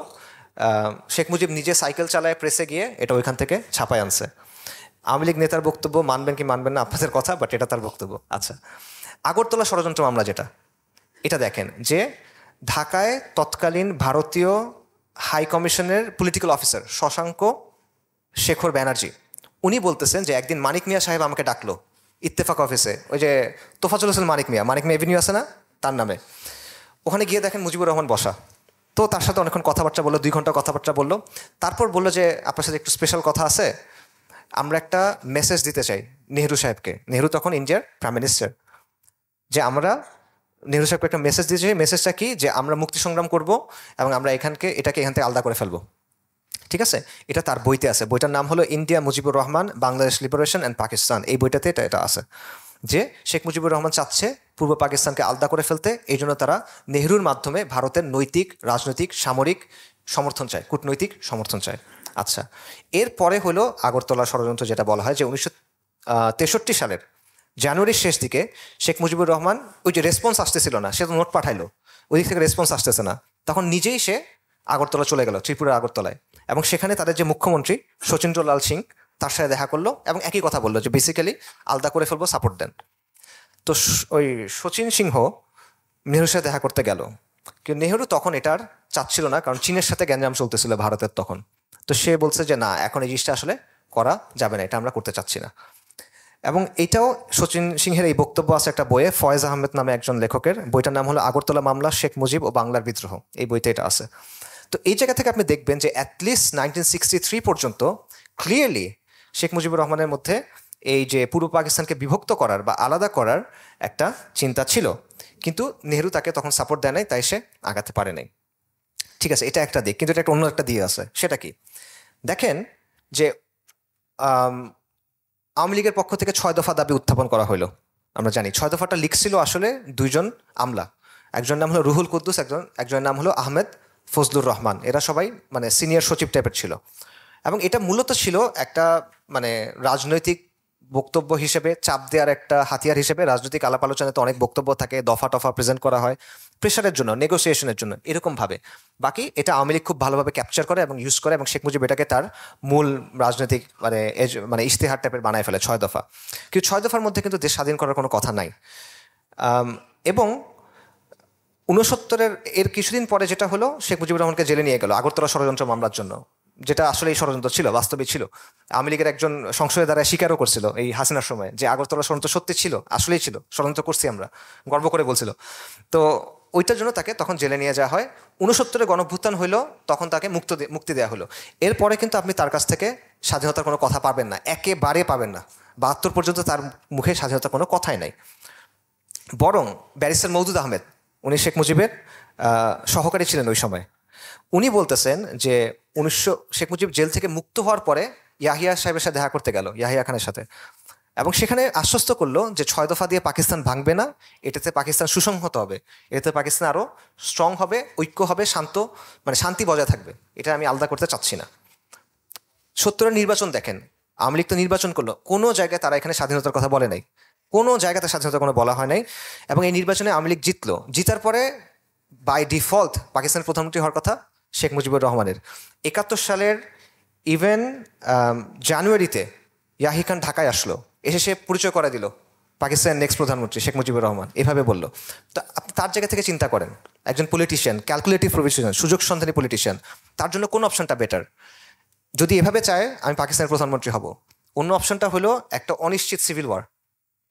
S1: শেখ মুজিব নিজে সাইকেল চালায় প্রেসে গিয়ে এটা ওইখান থেকে ছাপায় আনছে। আওয়ামী লীগ নেতার বক্তব্য মানবেন কি মানবেন না আপনাদের কথা, বাট এটা তার বক্তব্য। আচ্ছা, আগরতলা ষড়যন্ত্র মামলা যেটা, এটা দেখেন যে ঢাকায় তৎকালীন ভারতীয় হাই কমিশনের পলিটিক্যাল অফিসার শশাঙ্ক শেখর ব্যানার্জি উনি বলতেছেন যে একদিন মানিক মিয়া সাহেব আমাকে ডাকলো ইত্তেফাক অফিসে, ওই যে তোফাজুল হোসেন মানিক মিয়া এভিনিউ আছে না তার নামে, ওখানে গিয়ে দেখেন মুজিবুর রহমান বসা। তো তার সাথে অনেকক্ষণ কথাবার্তা বললো, 2 ঘন্টা কথাবার্তা বললো। তারপর বললো যে আপনার সাথে একটু স্পেশাল কথা আছে, আমরা একটা মেসেজ দিতে চাই নেহরু সাহেবকে। নেহরু তখন ইন্ডিয়ার প্রাইম মিনিস্টার, যে আমরা নেহরু সাহেবকে একটা মেসেজ দিয়েছি। মেসেজটা কি, যে আমরা মুক্তি সংগ্রাম করব এবং আমরা এটাকে এখান থেকে আলাদা করে ফেলবো। ঠিক আছে, এটা তার বইতে আছে। বইটার নাম হলো India Mujibur Rahman Bangladesh liberation and Pakistan. এই বইটাতে এটা আছে যে শেখ মুজিবুর রহমান চাচ্ছে পূর্ব পাকিস্তানকে আলাদা করে ফেলতে, এই জন্য তারা নেহরুর মাধ্যমে ভারতের নৈতিক, রাজনৈতিক, সামরিক সমর্থন চায়, কূটনৈতিক সমর্থন চায়। আচ্ছা, এরপরে হলো আগরতলা ষড়যন্ত্র, যেটা বলা হয় যে 1963 সালের জানুয়ারির শেষ দিকে শেখ মুজিবুর রহমান, ওই যে রেসপন্স আসতেছিল না, সে তো নোট পাঠাইলো, ওই দিক থেকে রেসপন্স আসতেছে না, তখন নিজেই সে আগরতলা চলে গেল, ত্রিপুরার আগরতলায়, এবং সেখানে তাদের যে মুখ্যমন্ত্রী শচীন্দ্রলাল সিং তার সাথে দেখা করলো এবং একই কথা বললো যে বেসিক্যালি আলাদা করে ফেলবো, সাপোর্ট দেন। তো ওই শচীন সিংহ নেহরুর সাথে দেখা করতে গেল, কিন্তু নেহরু তখন এটার চাচ্ছিল না, কারণ চীনের সাথে গ্যাঞ্জাম চলতেছিল ভারতের তখন। তো সে বলছে যে না, এখন এই জিনিসটা আসলে করা যাবে না, এটা আমরা করতে চাচ্ছি না। এবং এটাও শচীন সিংহের এই বক্তব্য আছে একটা বইয়ে, ফয়েজ আহমেদ নামে একজন লেখকের, বইটার নাম হলো আগরতলা মামলা, শেখ মুজিব ও বাংলার বিদ্রোহ, এই বইতে এটা আছে। তো এই জায়গা থেকে আপনি দেখবেন যে অ্যাটলিস্ট 1963 পর্যন্ত ক্লিয়ারলি শেখ মুজিবুর রহমানের মধ্যে এই যে পূর্ব পাকিস্তানকে বিভক্ত করার বা আলাদা করার একটা চিন্তা ছিল, কিন্তু নেহরু তাকে তখন সাপোর্ট দেয় নাই, তাই সে আগাতে পারে নাই। ঠিক আছে, এটা একটা দিক, কিন্তু এটা একটা অন্য একটা দিক আছে। সেটা কি দেখেন যে আওয়ামী লীগের পক্ষ থেকে 6 দফা দাবি উত্থাপন করা হলো। আমরা জানি 6 দফাটা লিখছিল আসলে 2 জন আমলা, একজন নাম হলো রুহুল কুদ্দুস, একজনের নাম হলো আহমেদ ফজলুর রহমান। এরা সবাই মানে সিনিয়র সচিব টাইপের ছিল, এবং এটা মূলত ছিল একটা মানে রাজনৈতিক বক্তব্য হিসেবে, চাপ দেওয়ার একটা হাতিয়ার হিসেবে। রাজনৈতিক আলাপ আলোচনাতে অনেক বক্তব্য থাকে, দফা টফা প্রেজেন্ট করা হয় প্রেশারের জন্য, নেগোসিয়েশনের জন্য, এরকমভাবে। বাকি এটা আওয়ামী লীগ খুব ভালোভাবে ক্যাপচার করে এবং ইউজ করে, এবং শেখ মুজিব এটাকে তার মূল রাজনৈতিক মানে ইশতেহার টাইপের বানায় ফেলে 6 দফা। কিন্তু 6 দফার মধ্যে কিন্তু দেশ স্বাধীন করার কোনো কথা নাই। এবং 69-এর এর কিছুদিন পরে যেটা হলো, শেখ মুজিবুর রহমানকে জেলে নিয়ে গেল আগরতলা ষড়যন্ত্র মামলার জন্য, যেটা আসলে এই ষড়যন্ত্র ছিল, বাস্তবিক ছিল। আওয়ামী লীগের একজন সংসদের দ্বারা স্বীকারও করছিল এই হাসিনার সময় যে আগরতলা ষড়যন্ত্র সত্যি ছিল, আসলেই ছিল, ষড়যন্ত্র করছি আমরা, গর্ব করে বলছিল। তো ওইটার জন্য তাকে তখন জেলে নিয়ে যাওয়া হয়। 69-এ গণঅভ্যুত্থান হইলো, তখন তাকে মুক্তি দেওয়া হলো। এরপরে কিন্তু আপনি তার কাছ থেকে স্বাধীনতার কোনো কথা পাবেন না, একেবারে পাবেন না। 72 পর্যন্ত তার মুখে স্বাধীনতার কোনো কথাই নাই। বরং ব্যারিস্টার মওদুদ আহমেদ, উনি শেখ মুজিবের সহকারী ছিলেন ওই সময়, উনি বলতেছেন যে শেখ মুজিব জেল থেকে মুক্ত হওয়ার পরে ইয়াহিয়া সাহেবের সাথে দেখা করতে গেল, ইয়াহিয়া খানের সাথে, এবং সেখানে আশ্বস্ত করলো যে 6 দফা দিয়ে পাকিস্তান ভাঙবে না, এটাতে পাকিস্তান সুসংহত হবে, এটাতে পাকিস্তান আরও স্ট্রং হবে, ঐক্য হবে, শান্তি বজায় থাকবে, এটা আমি আলাদা করতে চাচ্ছি না। 70-এর নির্বাচন দেখেন, আওয়ামী লীগ তো নির্বাচন করলো, কোনো জায়গায় তারা এখানে স্বাধীনতার কথা বলে নাই, কোনো জায়গাতে স্বাধীনতার কোনো বলা হয় নাই। এবং এই নির্বাচনে আওয়ামী লীগ জিতলো, জিতার পরে বাই ডিফল্ট পাকিস্তানের প্রধানমন্ত্রী হওয়ার কথা শেখ মুজিবুর রহমানের। 71 সালের ইভেন জানুয়ারিতে ইয়াহি খান ঢাকায় আসলো, এসে সে পরিচয় করে দিল পাকিস্তানের নেক্সট প্রধানমন্ত্রী শেখ মুজিবুর রহমান, এভাবে বললো। তো আপনি তার জায়গা থেকে চিন্তা করেন, একজন পলিটিশিয়ান, ক্যালকুলেটিভ প্রফেশনাল, সুযোগ সন্ধানী পলিটিশিয়ান, তার জন্য কোন অপশনটা বেটার? যদি এভাবে চায় আমি পাকিস্তানের প্রধানমন্ত্রী হব, অন্য অপশনটা হলো একটা অনিশ্চিত সিভিল ওয়ার,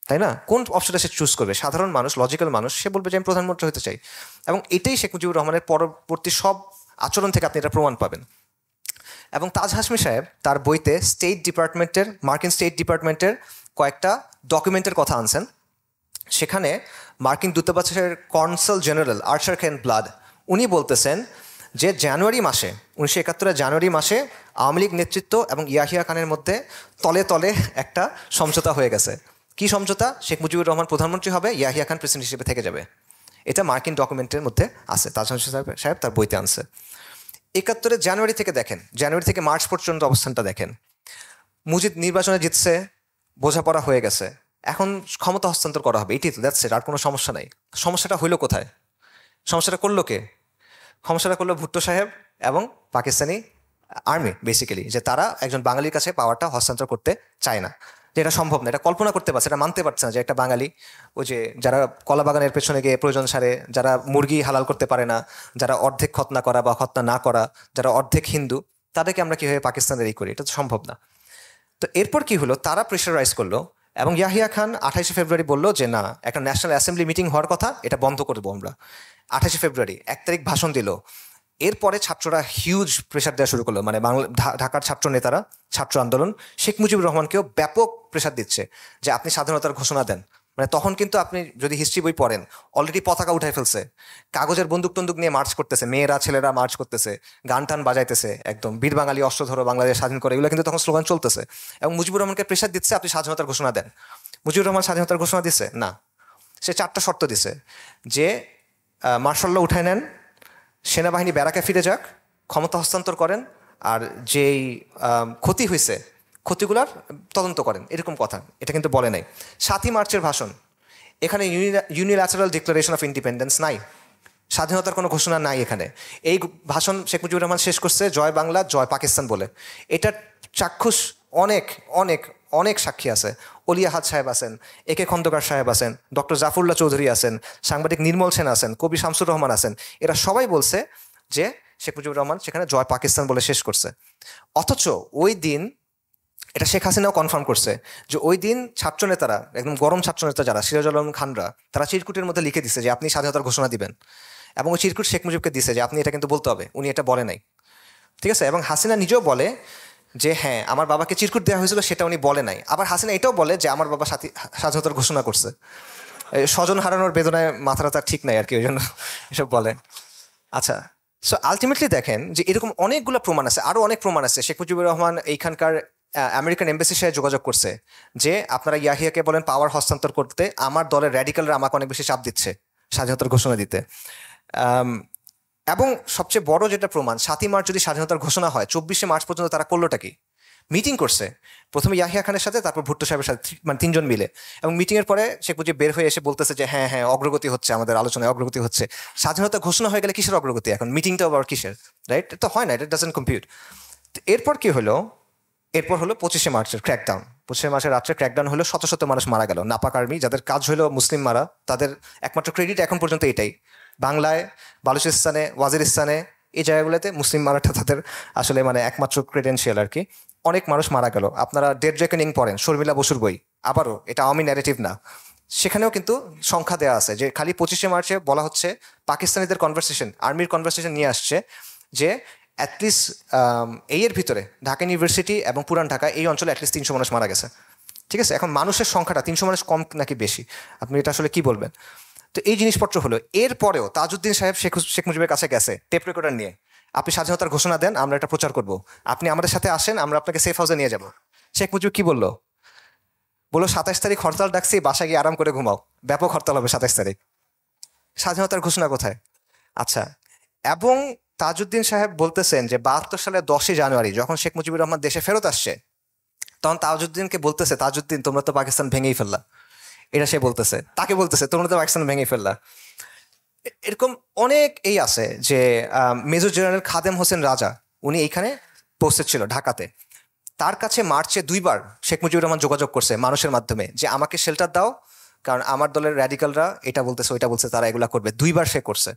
S1: তাই না? কোন অপশনটা সে চুজ করবে? সাধারণ মানুষ, লজিক্যাল মানুষ, সে বলবে যে আমি প্রধানমন্ত্রী হতে চাই। এবং এটাই শেখ মুজিবুর রহমানের পরবর্তী সব আচরণ থেকে আপনি এটা প্রমাণ পাবেন। এবং তাজ হাশমি সাহেব তার বইতে মার্কিন স্টেট ডিপার্টমেন্টের কয়েকটা ডকুমেন্টের কথা আনছেন। সেখানে মার্কিন দূতাবাসের কনসাল জেনারেল আর্চার কেন ব্লাড উনি বলতেছেন যে জানুয়ারি মাসে 1971 জানুয়ারি মাসে আওয়ামী লীগ নেতৃত্ব এবং ইয়াহিয়া খানের মধ্যে তলে তলে একটা সমঝোতা হয়ে গেছে। কি সমঝোতা? শেখ মুজিবুর রহমান প্রধানমন্ত্রী হবে, ইয়াহিয়া খান প্রেসিডেন্ট হিসেবে থেকে যাবে। এটা মার্কিন ডকুমেন্টের মধ্যে আছে, তাজহান সাহেব তার বইতে আনছে। 71 জানুয়ারি থেকে দেখেন, জানুয়ারি থেকে মার্চ পর্যন্ত অবস্থানটা দেখেন। মুজিব নির্বাচনে জিতছে, বোঝাপড়া হয়ে গেছে, এখন ক্ষমতা হস্তান্তর করা হবে, এটি তো দ্যাটস ইট, আর কোনো সমস্যা নাই। সমস্যাটা হইলো কোথায়? সমস্যাটা করলো কে? সমস্যাটা করলো ভুট্টো সাহেব এবং পাকিস্তানি আর্মি বেসিক্যালি, যে তারা একজন বাঙালির কাছে পাওয়ারটা হস্তান্তর করতে চায় না, যে এটা সম্ভব না, এটা কল্পনা করতে পারছে, এটা মানতে পারছে না যে একটা বাঙালি, ওই যে যারা কলা বাগানের পেছনে গিয়ে প্রয়োজন সারে, যারা মুরগি হালাল করতে পারে না, যারা অর্ধেক খতনা করা বা খতনা না করা, যারা অর্ধেক হিন্দু, তাদেরকে আমরা কীভাবে পাকিস্তানের করি? এটা তো সম্ভব না। তো এরপর কি হলো, তারা প্রেশারাইজ করলো এবং ইয়াহিয়া খান 28 ফেব্রুয়ারি বললো যে না, একটা ন্যাশনাল অ্যাসেম্বলি মিটিং হওয়ার কথা, এটা বন্ধ করবো আমরা। 28 ফেব্রুয়ারি 1 তারিখ ভাষণ দিল। এরপরে ছাত্ররা হিউজ প্রেশার দেওয়া শুরু করলো, মানে ঢাকার ছাত্র নেতারা, ছাত্র আন্দোলন শেখ মুজিবুর রহমানকেও ব্যাপক প্রেশার দিচ্ছে যে আপনি স্বাধীনতার ঘোষণা দেন। মানে তখন কিন্তু আপনি যদি হিস্ট্রি বই পড়েন, অলরেডি পতাকা উঠাই ফেলছে, কাগজের বন্দুক টন্দুক নিয়ে মার্চ করতেছে, মেয়েরা ছেলেরা মার্চ করতেছে, গান টান বাজাইতেছে, একদম বীর বাঙালি অস্ত্র ধরো বাংলাদেশ স্বাধীন করে, এগুলো কিন্তু তখন স্লোগান চলতেছে। এবং মুজিবুর রহমানকে প্রেশার দিচ্ছে আপনি স্বাধীনতার ঘোষণা দেন। মুজিবুর রহমান স্বাধীনতার ঘোষণা দিচ্ছে না, সে 4টা শর্ত দিছে, যে মার্শাল ল উঠায় নেন, সেনাবাহিনী ব্যারাকে ফিরে যাক, ক্ষমতা হস্তান্তর করেন, আর যেই ক্ষতি হয়েছে ক্ষতিগুলার তদন্ত করেন, এরকম কথা। এটা কিন্তু বলে নাই। 7ই মার্চের ভাষণ, এখানে ইউনিল্যাটারাল ডিক্লারেশন অফ ইন্ডিপেন্ডেন্স নাই, স্বাধীনতার কোনো ঘোষণা নাই এখানে। এই ভাষণ শেখ মুজিবুর রহমান শেষ করছে জয় বাংলা জয় পাকিস্তান বলে। এটার চাক্ষুষ অনেক অনেক অনেক সাক্ষী আছে। অলি আহাদ সাহেব আছেন, একে খন্দকার সাহেব আছেন, ডক্টর জাফরুল্লাহ চৌধুরী আছেন, সাংবাদিক নির্মল সেন আছেন, কবি শামসুর রহমান আছেন। এরা সবাই বলছে যে শেখ মুজিবুর রহমান সেখানে জয় পাকিস্তান বলে শেষ করছে। অথচ ওই দিন এটা শেখ হাসিনাও কনফার্ম করছে যে ওই দিন ছাত্রনেতারা, একদম গরম ছাত্রনেতা যারা, সিরাজুল আলম খানরা, তারা চিরকুটের মধ্যে লিখে দিছে যে আপনি স্বাধীনতার ঘোষণা দিবেন, এবং ওই চিরকুট শেখ মুজিবকে দিছে যে আপনি এটা কিন্তু বলতে হবে। উনি এটা বলে নাই, ঠিক আছে। এবং হাসিনা নিজেও বলে যে হ্যাঁ আমার বাবাকে চিরকুট দেওয়া হয়েছিল, সেটা উনি বলে নাই। আবার হাসিনা এটাও বলে যে আমার বাবা স্বাধীনতার ঘোষণা করছে। স্বজন হারানোর বেদনায় মাথাটা তার ঠিক নাই আর কি, ওই জন্য এসব বলে। আচ্ছা, সো আলটিমেটলি দেখেন যে এরকম অনেকগুলো প্রমাণ আছে, আরও অনেক প্রমাণ আছে। শেখ মুজিবুর রহমান এইখানকার আমেরিকান এম্বাসির সাথে যোগাযোগ করছে যে আপনারা ইয়াহিয়াকে বলেন পাওয়ার হস্তান্তর করতে, আমার দলের র্যাডিক্যালরা আমাকে অনেক বেশি চাপ দিচ্ছে স্বাধীনতার ঘোষণা দিতে। এবং সবচেয়ে বড় যেটা প্রমাণ, 7ই মার্চ যদি স্বাধীনতার ঘোষণা হয়, 24শে মার্চ পর্যন্ত তারা করলোটা কি? মিটিং করছে, প্রথমে ইয়াহিয়া খানের সাথে, তারপর ভুট্টো সাহেবের সাথে, মানে 3 জন মিলে। এবং মিটিংয়ের পরে শেখ মুজিব বের হয়ে এসে বলতেছে যে হ্যাঁ হ্যাঁ অগ্রগতি হচ্ছে, আমাদের আলোচনায় অগ্রগতি হচ্ছে। স্বাধীনতা ঘোষণা হয়ে গেলে কিসের অগ্রগতি? এখন মিটিংটাও আবার কিসের? রাইট, তো হয় না, এটা ডাজন্ট কম্পিউট। এরপর কি হলো? এরপর হলো 25শে মার্চের ক্র্যাকডাউন। 25শে মার্চের রাত্রে ক্র্যাকডাউন হলো, শত শত মানুষ মারা গেল। নাপাক আর্মি, যাদের কাজ হলো মুসলিম মারা, তাদের একমাত্র ক্রেডিট এখন পর্যন্ত এটাই। বাংলায়, বালুচিস্তানে, ওয়াজিরিস্তানে, এই জায়গাগুলোতে মুসলিম মারাটা তাদের আসলে মানে একমাত্র ক্রেডেন্সিয়াল আর কি। অনেক মানুষ মারা গেল। আপনারা ডেড রেকনিং পড়েন, শর্মিলা বসুর বই, আবারও এটা আওয়ামী ন্যারেটিভ না, সেখানেও কিন্তু সংখ্যা দেওয়া আছে যে খালি 25শে মার্চে বলা হচ্ছে, পাকিস্তানিদের কনভারসেশন, আর্মির কনভারসেশন নিয়ে আসছে যে অ্যাটলিস্ট এই এর ভিতরে ঢাকা ইউনিভার্সিটি এবং পুরান ঢাকা এই অঞ্চলে অ্যাটলিস্ট 300 মানুষ মারা গেছে। ঠিক আছে, এখন মানুষের সংখ্যাটা 300 মানুষ কম নাকি বেশি, আপনি এটা আসলে কি বলবেন? তো এই জিনিসপত্র হলো। এরপরেও তাজউদ্দিন সাহেব শেখ মুজিবের কাছে গেছে টেপ রেকর্ডার নিয়ে, আপনি স্বাধীনতার ঘোষণা দেন, আমরা এটা প্রচার করব, আপনি আমাদের সাথে আসেন, আমরা আপনাকে সেফ হাউসে নিয়ে যাব। শেখ মুজিব কি বললো? 27 তারিখ হরতাল ডাকছি, বাসায় গিয়ে আরাম করে ঘুমাও, ব্যাপক হরতাল হবে 27 তারিখ। স্বাধীনতার ঘোষণা কোথায়? আচ্ছা, এবং তাজউদ্দিন সাহেব বলতেছেন যে 72 সালের 10ই জানুয়ারি যখন শেখ মুজিবুর রহমান দেশে ফেরত আসছে, তখন তাজউদ্দিনকে বলতেছে, তাজউদ্দিন তোমরা তো পাকিস্তান ভেঙেই ফেললা। এটা সে বলতেছে, তাকে বলতেছে তোমরা তো পাকিস্তান ভেঙেই ফেললা। এরকম অনেক এই আছে যে মেজর জেনারেল খাদেম হোসেন রাজা, উনি এইখানে পোস্টেড ছিল ঢাকাতে, তার কাছে মার্চে 2বার শেখ মুজিবুর রহমান যোগাযোগ করছে মানুষের মাধ্যমে যে আমাকে শেল্টার দাও, কারণ আমার দলের র্যাডিক্যালরা এটা বলতেছে ওইটা বলছে, তারা এগুলা করবে। 2বার সে করছে।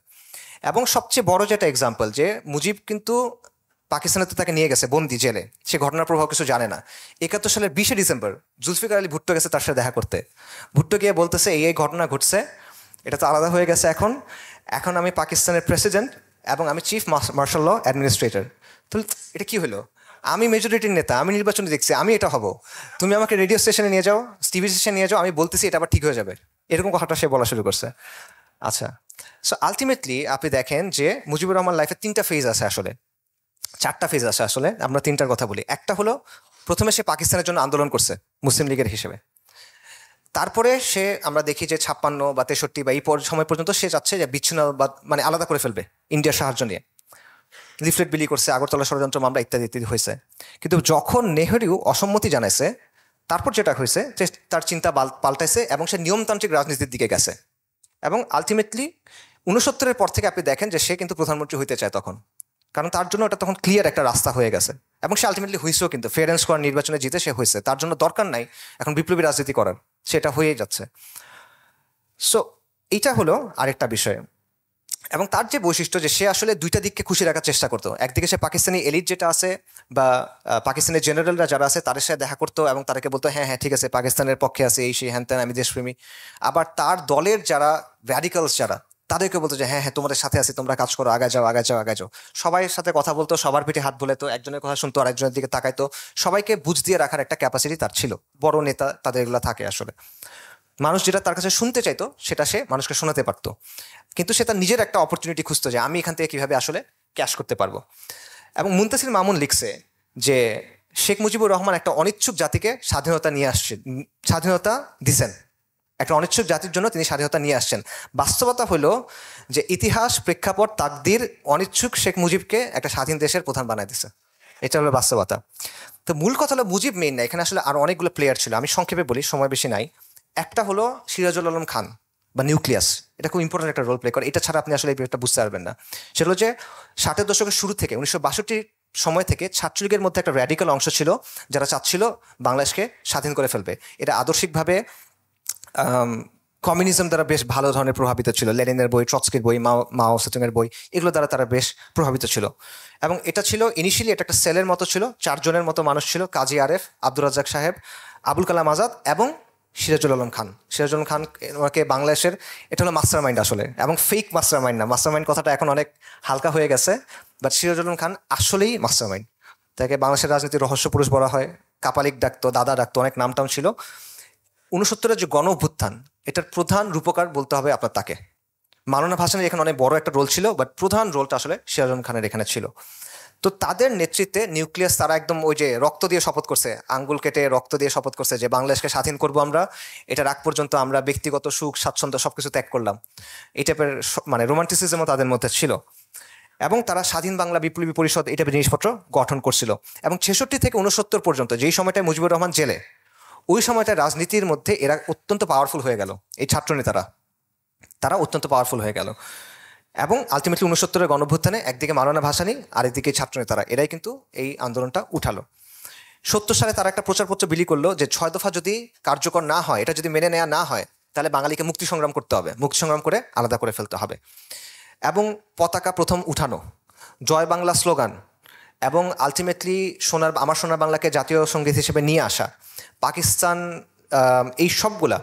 S1: এবং সবচেয়ে বড় যেটা এক্সাম্পল, যে মুজিব কিন্তু পাকিস্তানে তো তাকে নিয়ে গেছে বন্দি জেলে, সে ঘটনার প্রভাব কিছু জানে না। 71 সালের 20শে ডিসেম্বর জুলফিকার আলী ভুট্টো গেছে তার সাথে দেখা করতে। ভুট্টো গিয়ে বলতেছে এই ঘটনা ঘটছে, এটা তো আলাদা হয়ে গেছে, এখন আমি পাকিস্তানের প্রেসিডেন্ট এবং আমি চিফ মার্শাল ল অ্যাডমিনিস্ট্রেটর। তো এটা কি হলো? আমি মেজরিটির নেতা, আমি নির্বাচনে দেখছি, আমি এটা হব, তুমি আমাকে রেডিও স্টেশনে নিয়ে যাও, টিভি স্টেশনে নিয়ে যাও, আমি বলতেছি এটা আবার ঠিক হয়ে যাবে, এরকম কথাটা সে বলা শুরু করছে। আচ্ছা, সো আলটিমেটলি আপনি দেখেন যে মুজিবুর রহমান লাইফে 3টা ফেজ আছে, আসলে 4টা ফেজ আছে আসলে, আমরা 3টার কথা বলি। একটা হলো প্রথমে সে পাকিস্তানের জন্য আন্দোলন করছে মুসলিম লীগের হিসেবে, তারপরে সে আমরা দেখি যে 56 বা 63 বা এই সময় পর্যন্ত সে চাচ্ছে যে বিচ্ছিন্ন বা মানে আলাদা করে ফেলবে ইন্ডিয়ার সাহায্য নিয়ে। লিফলেট বিলি করছে, আগরতলা ষড়যন্ত্র মামলা ইত্যাদি ইত্যাদি হয়েছে। কিন্তু যখন নেহেরু অসম্মতি জানাইছে, তারপর যেটা হয়েছে যে তার চিন্তা পাল্টাইছে এবং সে নিয়মতান্ত্রিক রাজনীতির দিকে গেছে। এবং আলটিমেটলি 69-এর পর থেকে আপনি দেখেন যে সে কিন্তু প্রধানমন্ত্রী হইতে চায় তখন, কারণ তার জন্য এটা তখন ক্লিয়ার একটা রাস্তা হয়ে গেছে। এবং সে আলটিমেটলি হয়েছেও, কিন্তু ফেয়ার অ্যান্ড স্কোয়ার নির্বাচনে জিতে সে হয়েছে। তার জন্য দরকার নাই এখন বিপ্লবী রাজনীতি করার, সেটা হয়েই যাচ্ছে। সো এইটা হলো আরেকটা বিষয়। এবং তার যে বৈশিষ্ট্য যে সে আসলে দুইটা দিককে খুশি রাখার চেষ্টা করতো। একদিকে সে পাকিস্তানি এলিট যেটা আছে বা পাকিস্তানের জেনারেলরা যারা আছে তাদের সাথে দেখা করতো এবং তাদেরকে বলতো হ্যাঁ হ্যাঁ ঠিক আছে পাকিস্তানের পক্ষে আছে, এই সেই হ্যান ত্যান, আমি দেশপ্রেমী। আবার তার দলের যারা র্যাডিক্যালস যারা, তাদেরকে বলতো যে হ্যাঁ হ্যাঁ তোমাদের সাথে আছি, তোমরা কাজ করো, আগে যাও আগে যাও আগে যাও। সবাই সাথে কথা বলতো, সবার পিঠে হাত বোলাতো, একজনের কথা শুনতো আর একজনের দিকে তাকাইতো। সবাইকে বুঝ দিয়ে রাখার একটা ক্যাপাসিটি তার ছিল। বড় নেতা তাদের এগুলো থাকে আসলে। মানুষ যেটা তার কাছে শুনতে চাইতো সেটা সে মানুষকে শোনাতে পারতো। কিন্তু সে তার নিজের একটা অপরচুনিটি খুঁজতো যে আমি এখান থেকে কীভাবে আসলে ক্যাশ করতে পারবো। এবং মুনতাসির মামুন লিখছে যে শেখ মুজিবুর রহমান একটা অনিচ্ছুক জাতিকে স্বাধীনতা নিয়ে আসছেন, স্বাধীনতা দিছেন, একটা অনিচ্ছুক জাতির জন্য তিনি স্বাধীনতা নিয়ে আসছেন। বাস্তবতা হলো যে ইতিহাস, প্রেক্ষাপট, তাকদির অনিচ্ছুক শেখ মুজিবকে একটা স্বাধীন দেশের প্রধান বানায় দিছে। এটা হলো বাস্তবতা। তো মূল কথা হলো মুজিব মেইন না, এখানে আসলে আরও অনেকগুলো প্লেয়ার ছিল। আমি সংক্ষেপে বলি, সময় বেশি নাই। একটা হলো সিরাজুল আলম খান বা নিউক্লিয়াস, এটা খুব ইম্পর্টেন্ট একটা রোল প্লে করে। এটা ছাড়া আপনি আসলে এই বিষয়টা বুঝতে পারবেন না। সেটা হলো যে 60-এর দশকের শুরু থেকে 1962 সময় থেকে ছাত্রলীগের মধ্যে একটা র্যাডিক্যাল অংশ ছিল যারা চাচ্ছিল বাংলাদেশকে স্বাধীন করে ফেলবে। এটা আদর্শিকভাবে কমিউনিজম দ্বারা বেশ ভালো ধরনের প্রভাবিত ছিল। লেনিনের বই, ট্রটস্কির বই, মাও সেতুংয়ের বই, এগুলো দ্বারা তারা বেশ প্রভাবিত ছিল। এবং এটা ছিল ইনিশিয়ালি এটা একটা সেলের মতো ছিল, 4 জনের মতো মানুষ ছিল: কাজী আরেফ, আব্দুর রাজ্জাক সাহেব, আবুল কালাম আজাদ এবং সিরাজুল আলম খান। সিরাজুল আলম খান ওনাকে বাংলাদেশের, এটা হলো মাস্টার মাইন্ড আসলে, এবং ফেক মাস্টার মাইন্ড না। মাস্টার মাইন্ড কথাটা এখন অনেক হালকা হয়ে গেছে, বাট সিরাজুল আলম খান আসলেই মাস্টার মাইন্ড। তাকে বাংলাদেশের রাজনীতির রহস্য পুরুষ বলা হয়, কাপালিক ডাকতো, দাদা ডাকতো, অনেক নামটাম ছিল। 69-এর যে গণ অভ্যুত্থান, এটার প্রধান রূপকার বলতে হবে আপনার তাকে। মাওলানা ভাসানীর এখানে অনেক বড় একটা রোল ছিল, বাট প্রধান রোলটা আসলে সিরাজুল আলম খানের এখানে ছিল। তো তাদের নেতৃত্বে নিউক্লিয়াস তারা একদম ওই যে রক্ত দিয়ে শপথ করছে, আঙ্গুল কেটে রক্ত দিয়ে শপথ করছে যে বাংলাদেশকে স্বাধীন করবো আমরা, এটার আগ পর্যন্ত আমরা ব্যক্তিগত সুখ স্বাচ্ছন্দ্য সবকিছু ত্যাগ করলাম। এই টাইপের মানে রোমান্টিসিজমও তাদের মধ্যে ছিল। এবং তারা স্বাধীন বাংলা বিপ্লবী পরিষদ এই টাইপের জিনিসপত্র গঠন করছিল। এবং 66 থেকে 69 পর্যন্ত যেই সময়টায় মুজিবুর রহমান জেলে, ওই সময়টা রাজনীতির মধ্যে এরা অত্যন্ত পাওয়ারফুল হয়ে গেল। এই ছাত্রনেতারা তারা অত্যন্ত পাওয়ারফুল হয়ে গেল। এবং আলটিমেটলি 69-এর গণঅভ্যুত্থানে একদিকে মাওলানা ভাসানী, আরেকদিকে ছাত্রনেতারা, এরাই কিন্তু এই আন্দোলনটা উঠালো। 70 সালে তারা একটা প্রচারপত্র বিলি করলো যে 6 দফা যদি কার্যকর না হয়, এটা যদি মেনে নেওয়া না হয়, তাহলে বাঙালিকে মুক্তি সংগ্রাম করতে হবে, মুক্তি সংগ্রাম করে আলাদা করে ফেলতে হবে। এবং পতাকা প্রথম উঠানো, জয় বাংলা স্লোগান, এবং আলটিমেটলি আমার সোনার বাংলাকে জাতীয় সঙ্গীত হিসেবে নিয়ে আসা, পাকিস্তান, এই সবগুলা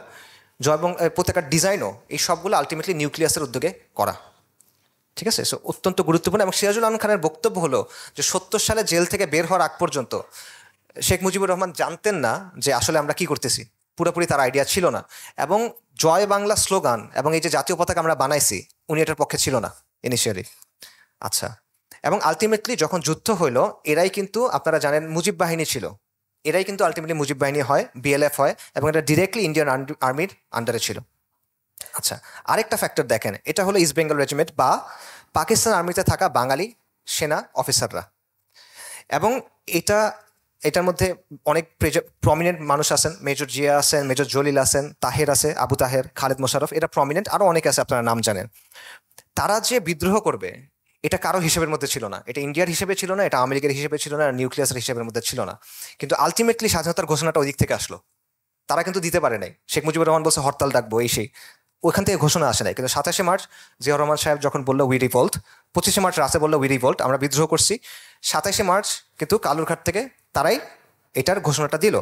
S1: পতাকার ডিজাইনও, এই সবগুলো আলটিমেটলি নিউক্লিয়াসের উদ্যোগে করা। ঠিক আছে, সো অত্যন্ত গুরুত্বপূর্ণ। এবং সিরাজুল আলম খানের বক্তব্য হলো যে 70 সালে জেল থেকে বের হওয়ার আগ পর্যন্ত শেখ মুজিবুর রহমান জানতেন না যে আসলে আমরা কি করতেছি, পুরোপুরি তার আইডিয়া ছিল না। এবং জয় বাংলা স্লোগান এবং এই যে জাতীয় পতাকা আমরা বানাইছি, উনি এটার পক্ষে ছিল না ইনিশিয়ালি। আচ্ছা, এবং আলটিমেটলি যখন যুদ্ধ হইলো, এরাই কিন্তু আপনারা জানেন মুজিব বাহিনী ছিল, এরাই কিন্তু আলটিমেটলি মুজিব বাহিনী হয়, বিএলএফ হয়, এবং এটা ডিরেক্টলি ইন্ডিয়ান আর্মির আন্ডারে ছিল। আচ্ছা, আরেকটা ফ্যাক্টর দেখেন, এটা হলো ইস্ট বেঙ্গল রেজিমেন্ট বা পাকিস্তান আর্মিতে থাকা বাঙালি সেনা অফিসাররা। এবং এটার মধ্যে অনেক প্রমিনেন্ট মানুষ আছেন, মেজর জিয়া আছেন, মেজর জলিল আছেন, তাহের আছে, আবু তাহের, খালেদ মোশাররফ, এটা প্রমিনেন্ট, আরও অনেকে আছে আপনারা নাম জানেন। তারা যে বিদ্রোহ করবে এটা কারো হিসেবের মধ্যে ছিল না, এটা ইন্ডিয়ার হিসেবে ছিল না, এটা আমেরিকার হিসেবে ছিল না, নিউক্লিয়াসের হিসেবের মধ্যে ছিল না। কিন্তু আলটিমেটলি স্বাধীনতার ঘোষণাটা ওই দিক থেকে আসলো, তারা কিন্তু দিতে পারে নাই। শেখ মুজিবুর রহমান বলছে হরতাল ডাকবো, এই সেই, ওইখান থেকে ঘোষণা আসে নাই। কিন্তু 27শে মার্চ জিয়াউর রহমান সাহেব যখন বললো উই রিভোল্ট, 25শে মার্চ রাতে বললো উই রিভোল্ট, আমরা বিদ্রোহ করছি, 27শে মার্চ কিন্তু কালুরঘাট থেকে তারাই এটার ঘোষণাটা দিল।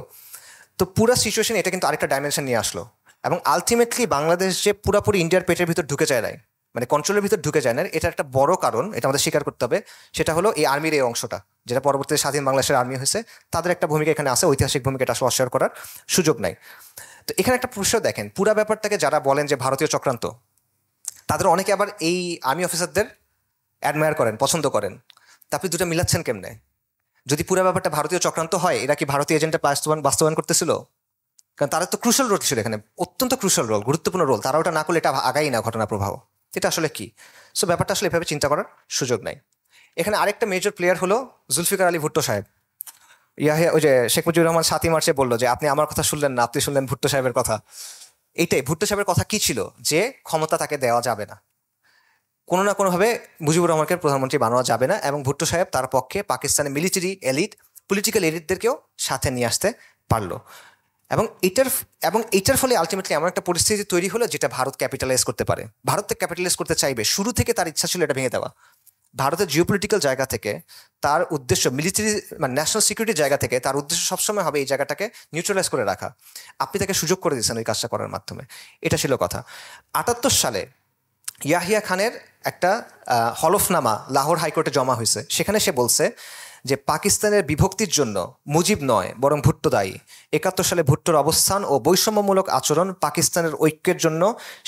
S1: তো পুরো সিচুয়েশন এটা কিন্তু আরেকটা ডাইমেনশন নিয়ে আসলো। এবং আলটিমেটলি বাংলাদেশ যে পুরোপুরি ইন্ডিয়ার পেটের ভিতর ঢুকে যায় নাই, মানে কন্ট্রোলের ভিতর ঢুকে যায় না, এটা একটা বড় কারণ, এটা আমাদের স্বীকার করতে হবে। সেটা হলো এই আর্মির এই অংশটা, যেটা পরবর্তীতে স্বাধীন বাংলাদেশের আর্মি হয়েছে, তাদের একটা ভূমিকা এখানে আছে, ঐতিহাসিক ভূমিকাটা আসলে অস্বীকার করার সুযোগ নাই। তো এখানে একটা প্রশ্ন দেখেন, পুরা ব্যাপারটাকে যারা বলেন যে ভারতীয় চক্রান্ত, তাদের অনেকে আবার এই আর্মি অফিসারদের অ্যাডমায়ার করেন, পছন্দ করেন। তা আপনি দুটো মিলাচ্ছেন কেমনে? যদি পুরো ব্যাপারটা ভারতীয় চক্রান্ত হয়, এরা কি ভারতীয় এজেন্ডা বাস্তবায়ন করতেছিল? কারণ তারা তো ক্রুশাল রোল ছিল এখানে, অত্যন্ত ক্রুশাল রোল, গুরুত্বপূর্ণ রোল। তারা ওটা না করলে এটা আগাই না ঘটনা প্রবাহ। এটা আসলে কি? সো ব্যাপারটা আসলে এভাবে চিন্তা করার সুযোগ নাই। এখানে আরেকটা মেজর প্লেয়ার হলো জুলফিকার আলী ভুট্টো সাহেব। ইয়াহিয়া ওই যে শেখ মুজিবুর রহমান 7ই মার্চে বললো যে আপনি আমার কথা শুনলেন না, আপনি শুনলেন ভুট্টো সাহেবের কথা। এইটাই ভুট্টো সাহেবের কথা কি ছিল, যে ক্ষমতা তাকে দেওয়া যাবে না, কোনো না কোনোভাবে মুজিবুর রহমানকে প্রধানমন্ত্রী বানানো যাবে না, এবং ভুট্টো সাহেব তার পক্ষে পাকিস্তানের মিলিটারি এলিট, পলিটিক্যাল এলিটদেরকেও সাথে নিয়ে আসতে পারলো। এবং এটার ফলে আলটিমেটলি এমন একটা পরিস্থিতি তৈরি হলো যেটা ভারত ক্যাপিটালাইজ করতে পারে। ভারত ক্যাপিটালাইজ করতে চাইবে, শুরু থেকে তার ইচ্ছা ছিল এটা ভেঙে দেওয়া। ভারতের জিওপলিটিক্যাল জায়গা থেকে তার উদ্দেশ্য, মিলিটারি মানে ন্যাশনাল সিকিউরিটির জায়গা থেকে তার উদ্দেশ্য সবসময় হবে এই জায়গাটাকে নিউট্রালাইজ করে রাখা। আপনি তাকে সুযোগ করে দিয়েছেন ওই কাজটা করার মাধ্যমে, এটা ছিল কথা। 78 সালে ইয়াহিয়া খানের একটা হলফনামা লাহোর হাইকোর্টে জমা হয়েছে। সেখানে সে বলছে যে পাকিস্তানের বিভক্তির জন্য মুজিব নয় বরং ভুট্টো দায়ী। 71 সালে ভুট্টোর অবস্থান ও বৈষম্যমূলক আচরণ পাকিস্তানের ঐক্যের জন্য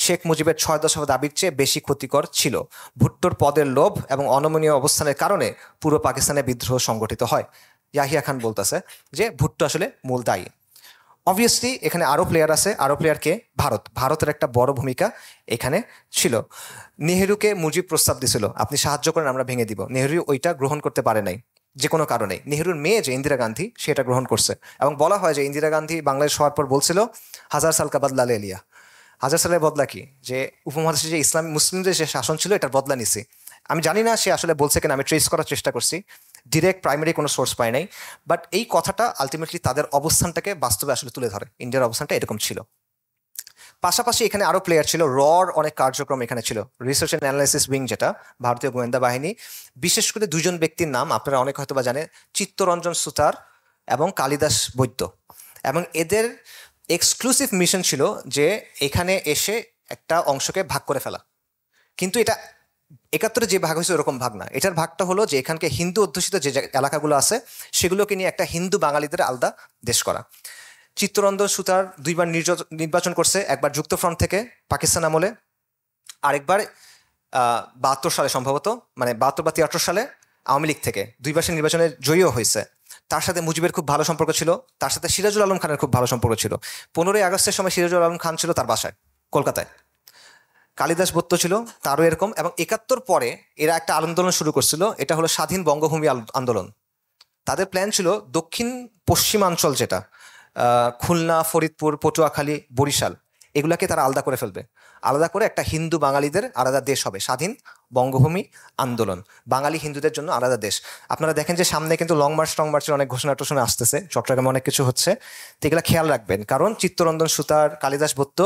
S1: শেখ মুজিবের 6 দশক দাবির চেয়ে বেশি ক্ষতিকর ছিল। ভুট্টোর পদের লোভ এবং অনমনীয় অবস্থানের কারণে পুরো পাকিস্তানে বিদ্রোহ সংগঠিত হয়। ইয়াহিয়া খান বলতেছে যে ভুট্টো আসলে মূল দায়ী। অবভিয়াসলি এখানে আরও প্লেয়ার আছে। আরও প্লেয়ারকে ভারতের একটা বড় ভূমিকা এখানে ছিল। নেহেরুকে মুজিব প্রস্তাব দিছিল, আপনি সাহায্য করেন আমরা ভেঙে দিব। নেহেরু ওইটা গ্রহণ করতে পারে নাই যে কোনো কারণে। নেহেরুর মেয়ে যে ইন্দিরা গান্ধী সেটা গ্রহণ করছে, এবং বলা হয় যে ইন্দিরা গান্ধী বাংলাদেশ হওয়ার পর বলছিল 1000 সাল কা বদলা লে লিয়া। 1000 সালের বদলা কি, যে উপমহাদেশে যে ইসলাম মুসলিমদের যে শাসন ছিল এটার বদলা নিছি। আমি জানি না সে আসলে বলছে কিনা, আমি ট্রেস করার চেষ্টা করছি, ডিরেক্ট প্রাইমারি কোনো সোর্স পাই নাই। বাট এই কথাটা আলটিমেটলি তাদের অবস্থানটাকে বাস্তবে আসলে তুলে ধরে, ইন্ডিয়ার অবস্থানটা এরকম ছিল। পাশাপাশি এখানে আরও প্লেয়ার ছিল, রর অনেক কার্যক্রম এখানে ছিল। রিসার্চ অ্যান্ড অ্যানালাইসিস উইং, যেটা ভারতীয় গোয়েন্দা বাহিনী, বিশেষ করে 2জন ব্যক্তির নাম আপনারা অনেক হয়তো বা জানেন, চিত্তরঞ্জন সুতার এবং কালিদাস বৈদ্য। এবং এদের এক্সক্লুসিভ মিশন ছিল যে এখানে এসে একটা অংশকে ভাগ করে ফেলা। কিন্তু এটা 71-এ যে ভাগ হয়েছে ওরকম ভাগ না। এটার ভাগটা হলো যে এখানকে হিন্দু অধ্যুষিত যে এলাকাগুলো আছে সেগুলোকে নিয়ে একটা হিন্দু বাঙালিদের আলাদা দেশ করা। চিত্তরঞ্জন সুতার 2বার নির্বাচন করছে, একবার যুক্তফ্রন্ট থেকে পাকিস্তান আমলে, আরেকবার 72 সালে সম্ভবত, মানে 72 বা 73 সালে আওয়ামী লীগ থেকে। 2বার সে নির্বাচনে জয়ীও হয়েছে। তার সাথে মুজিবের খুব ভালো সম্পর্ক ছিল, তার সাথে সিরাজুল আলম খানের খুব ভালো সম্পর্ক ছিল। 15ই আগস্টের সময় সিরাজুল আলম খান ছিল তার বাসায় কলকাতায়। কালিদাস বৈদ্য ছিল তারও এরকম। এবং 71 পরে এরা একটা আন্দোলন শুরু করছিল, এটা হলো স্বাধীন বঙ্গভূমি আন্দোলন। তাদের প্ল্যান ছিল দক্ষিণ পশ্চিমাঞ্চল, যেটা খুলনা, ফরিদপুর, পটুয়াখালী, বরিশাল, এগুলাকে তারা আলাদা করে ফেলবে। আলাদা করে একটা হিন্দু বাঙালিদের আলাদা দেশ হবে, স্বাধীন বঙ্গভূমি আন্দোলন, বাঙালি হিন্দুদের জন্য আলাদা দেশ। আপনারা দেখেন যে সামনে কিন্তু লং মার্চের অনেক ঘোষণা টোষণা আসতেছে, চট্টগ্রামে অনেক কিছু হচ্ছে। তো এগুলা খেয়াল রাখবেন, কারণ চিত্তরঞ্জন সুতার, কালিদাস বৈদ্য,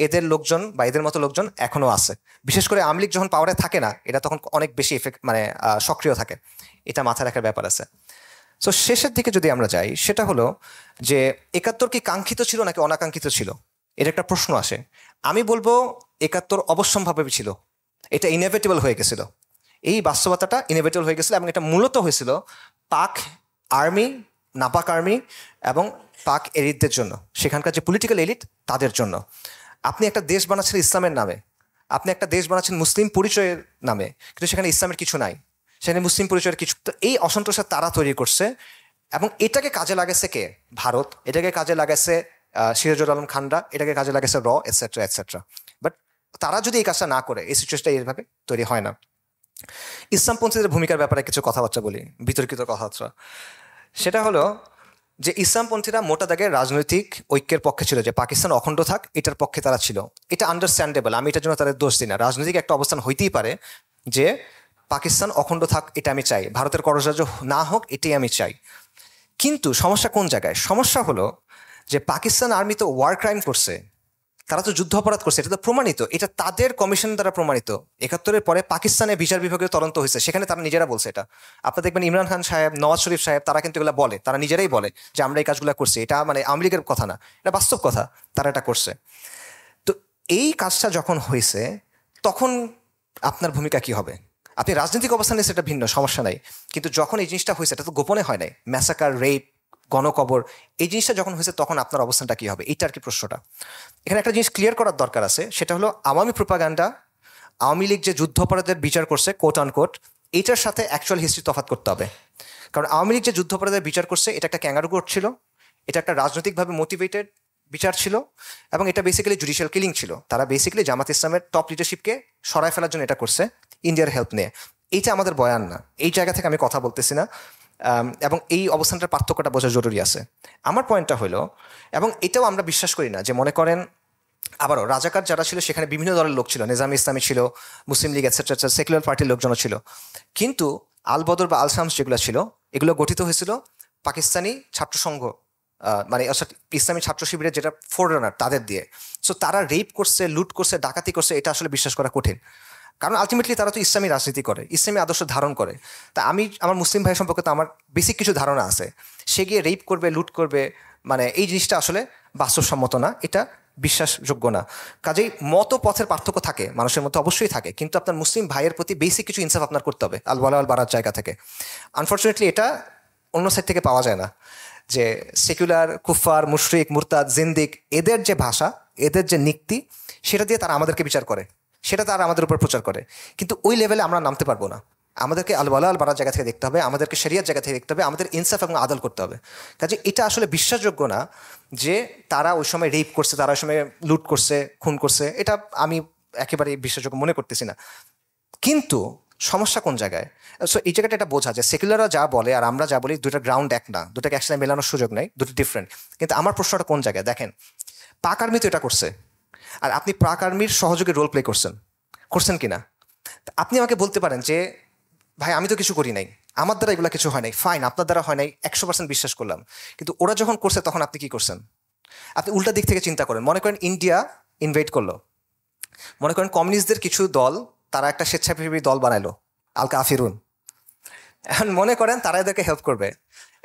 S1: এদের লোকজন বা এদের মতো লোকজন এখনো আছে। বিশেষ করে আওয়ামী লীগ যখন পাওয়ারে থাকে না, এটা তখন অনেক বেশি সক্রিয় থাকে। এটা মাথায় রাখার ব্যাপার আছে। সো শেষের দিকে যদি আমরা যাই, সেটা হলো যে 71 কি কাঙ্ক্ষিত ছিল নাকি অনাকাঙ্ক্ষিত ছিল, এর একটা প্রশ্ন আসে। আমি বলবো 71 অবশ্যম্ভাবী ছিল, এটা ইনএভিটেবল হয়ে গেছিল। এই বাস্তবতাটা ইনএভিটেবল হয়ে গেছিল, এবং এটা মূলত হয়েছিল পাক আর্মি, নাপাক আর্মি এবং পাক এলিটদের জন্য, সেখানকার যে পলিটিক্যাল এলিট তাদের জন্য। আপনি একটা দেশ বানাচ্ছেন ইসলামের নামে, আপনি একটা দেশ বানাচ্ছেন মুসলিম পরিচয়ের নামে, কিন্তু সেখানে ইসলামের কিছু নাই, সেখানে মুসলিম পরিচয়ের কিছু। তো এই অসন্তোষটা তারা তৈরি করছে, এবং এটাকে কাজে লাগাচ্ছে কে? ভারত। এটাকে কাজে লাগাচ্ছে সিরাজুল আলম খানরা, এটাকে কাজে লাগাচ্ছে র, এটসেট্রা এটসেট্রা। বাট তারা যদি এই কাজটা না করে, এই সিচুয়েশনটা এইভাবে তৈরি হয় না। ইসলামপন্থীদের ভূমিকার ব্যাপারে কিছু কথাবার্তা বলি, বিতর্কিত কথাবার্তা। সেটা হলো যে ইসলামপন্থীরা মোটা দাগের রাজনৈতিক ঐক্যের পক্ষে ছিল, যে পাকিস্তান অখণ্ড থাক এটার পক্ষে তারা ছিল। এটা আন্ডারস্ট্যান্ডেবল, আমি এটার জন্য তাদের দোষ দিই না। রাজনৈতিক একটা অবস্থান হইতেই পারে যে পাকিস্তান অখণ্ড থাক, এটা আমি চাই, ভারতের কররাজ্য না হোক, এটাই আমি চাই। কিন্তু সমস্যা কোন জায়গায়? সমস্যা হলো যে পাকিস্তান আর্মি তো ওয়ার ক্রাইম করছে, তারা তো যুদ্ধ অপরাধ করছে, এটা তো প্রমাণিত, এটা তাদের কমিশন দ্বারা প্রমাণিত। 71-এর পরে পাকিস্তানে বিচার বিভাগীয় তদন্ত হয়েছে, সেখানে তারা নিজেরা বলছে এটা। আপনারা দেখবেন ইমরান খান সাহেব, নওয়াজ শরীফ সাহেব, তারা কিন্তু এগুলো বলে, তারা নিজেরাই বলে যে আমরা এই কাজগুলো করছি। এটা মানে আওয়ামী লীগের কথা না, এটা বাস্তব কথা, তারা এটা করছে। তো এই কাজটা যখন হয়েছে, তখন আপনার ভূমিকা কি হবে? আপনি রাজনৈতিক অবস্থানে সেটা ভিন্ন, সমস্যা নাই। কিন্তু যখন এই জিনিসটা হয়েছে, এটা তো গোপনে হয় নাই, ম্যাসাকার, রেপ, গণকবর, এই জিনিসটা যখন হয়েছে তখন আপনার অবস্থানটা কী হবে? এইটা আর কি প্রশ্নটা। এখানে একটা জিনিস ক্লিয়ার করার দরকার আছে, সেটা হলো আওয়ামী প্রোপাগান্ডা, আওয়ামী লীগ যে যুদ্ধ অপরাধের বিচার করছে কোট আনকোট, এইটার সাথে অ্যাকচুয়াল হিস্ট্রি তফাৎ করতে হবে। কারণ আওয়ামী লীগ যে যুদ্ধ অপরাধের বিচার করছে, এটা একটা ক্যাঙ্গারু কোর্ট ছিল, এটা একটা রাজনৈতিকভাবে মোটিভেটেড বিচার ছিল এবং এটা বেসিক্যালি জুডিশিয়াল কিলিং ছিল। তারা বেসিক্যালি জামাত ইসলামের টপ লিডারশিপকে সরায় ফেলার জন্য এটা করছে ইন্ডিয়ার হেল্প নিয়ে। এইটা আমাদের বয়ান না, এই জায়গা থেকে আমি কথা বলতেছি না, এবং এই অবস্থানটার পার্থক্যটা বোঝা জরুরি আছে। আমার পয়েন্টটা হলো, এবং এটাও আমরা বিশ্বাস করি না যে মনে করেন আবারও রাজাকার যারা ছিল সেখানে বিভিন্ন দলের লোক ছিল, নিজাম ইসলামী ছিল, মুসলিম লীগ এটসেট্রা, সেকুলার পার্টির লোকজনও ছিল, কিন্তু আল বদর বা আল শামস যেগুলো ছিল এগুলো গঠিত হয়েছিল পাকিস্তানি ছাত্র সংঘ, মানে অর্থাৎ ইসলামী ছাত্র শিবিরের যেটা ফোররানার তাদের দিয়ে। সো তারা রেপ করছে, লুট করছে, ডাকাতি করছে, এটা আসলে বিশ্বাস করা কঠিন, কারণ আলটিমেটলি তারা তো ইসলামী রাজনীতি করে, ইসলামী আদর্শ ধারণ করে। তা আমি আমার মুসলিম ভাই সম্পর্কে তো আমার বেসিক কিছু ধারণা আছে, সে গিয়ে রেপ করবে, লুট করবে, মানে এই জিনিসটা আসলে বাস্তবসম্মত না, এটা বিশ্বাসযোগ্য না। কাজেই মত পথের পার্থক্য থাকে মানুষের মধ্যে, অবশ্যই থাকে, কিন্তু আপনার মুসলিম ভাইয়ের প্রতি বেসিক কিছু ইনসাফ আপনার করতে হবে আল ওয়ালা আল বারার জায়গা থেকে। আনফর্চুনেটলি এটা অন্য সাইড থেকে পাওয়া যায় না, যে সেকুলার, কুফার, মুশরিক, মুরতাদ, জিন্দিক, এদের যে ভাষা, এদের যে নীতি, সেটা দিয়ে তারা আমাদেরকে বিচার করে, সেটা তারা আমাদের উপর প্রচার করে, কিন্তু ওই লেভেলে আমরা নামতে পারবো না। আমাদেরকে আল ওয়ালা আল বারার জায়গা থেকে দেখতে হবে, আমাদেরকে শরিয়ার জায়গা থেকে দেখতে হবে, আমাদের ইনসাফ এবং আদল করতে হবে। কাজে এটা আসলে বিশ্বাসযোগ্য না যে তারা ওই সময় রেপ করছে, তারা ওই সময় লুট করছে, খুন করছে, এটা আমি একেবারে বিশ্বাসযোগ্য মনে করতেছি না। কিন্তু সমস্যা কোন জায়গায়? সো এই জায়গাটা এটা বোঝা, যে সেকুলাররা যা বলে আর আমরা যা বলি দুটো গ্রাউন্ড এক না, দুটোকে একসাথে মেলানোর সুযোগ নেই, দুটো ডিফারেন্ট। কিন্তু আমার প্রশ্নটা কোন জায়গায় দেখেন, পাক আর্মি তো এটা করছে, আর আপনি পাক আর্মির সহযোগী রোল প্লে করছেন কিনা? আপনি আমাকে বলতে পারেন যে ভাই আমি তো কিছু করি নাই, আমার দ্বারা এগুলো কিছু হয় নাই, ফাইন, আপনার দ্বারা হয় নাই, 100% বিশ্বাস করলাম, কিন্তু ওরা যখন করছে তখন আপনি কি করছেন? আপনি উল্টা দিক থেকে চিন্তা করেন। মনে করেন ইন্ডিয়া ইনভাইট করলো, মনে করেন কমিউনিস্টদের কিছু দল তারা একটা স্বেচ্ছাসেবী দল বানাইলো, আল কাফিরুন, এখন মনে করেন তারা এদেরকে হেল্প করবে।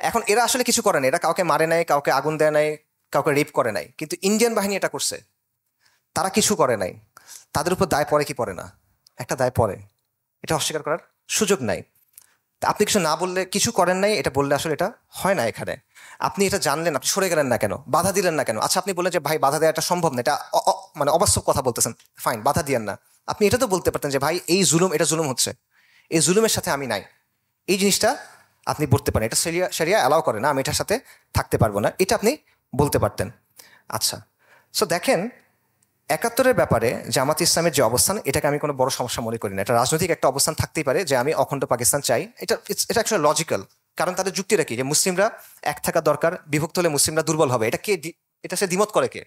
S1: এখন এরা আসলে কিছু করে নাই, এরা কাউকে মারে নাই, কাউকে আগুন দেয় নাই, কাউকে রেপ করে নাই, কিন্তু ইন্ডিয়ান বাহিনী এটা করছে, তারা কিছু করে নাই, তাদের উপর দায় পড়ে কি পড়ে না? একটা দায় পড়ে, এটা অস্বীকার করার সুযোগ নাই। আপনি কিছু না বললে, কিছু করেন নাই এটা বললে আসলে এটা হয় না। এখানে আপনি এটা জানলেন, আপনি সরে গেলেন না কেন, বাধা দিলেন না কেন? আচ্ছা আপনি বললেন যে ভাই বাধা দেওয়াটা সম্ভব না, এটা মানে অবাস্তব কথা বলতেছেন, ফাইন, বাধা দিয়েন না। আপনি এটা তো বলতে পারতেন যে ভাই এই জুলুম, এটা জুলুম হচ্ছে, এই জুলুমের সাথে আমি নাই, এই জিনিসটা আপনি বলতে পারেন, এটা শরিয়া অ্যালাউ করে না, আমি এটার সাথে থাকতে পারবো না, এটা আপনি বলতে পারতেন। আচ্ছা, সো দেখেন 71-এর ব্যাপারে জামাত ইসলামের যে অবস্থান, এটাকে আমি কোনো বড় সমস্যা মনে করি না। এটা রাজনৈতিক একটা অবস্থান থাকতেই পারে যে আমি অখণ্ড পাকিস্তান চাই, এটা অ্যাকচুয়ালি লজিক্যাল, কারণ তাদের যুক্তিটা কি, যে মুসলিমরা এক থাকা দরকার, বিভক্ত হলে মুসলিমরা দুর্বল হবে, এটা সে দ্বিমত করে কে?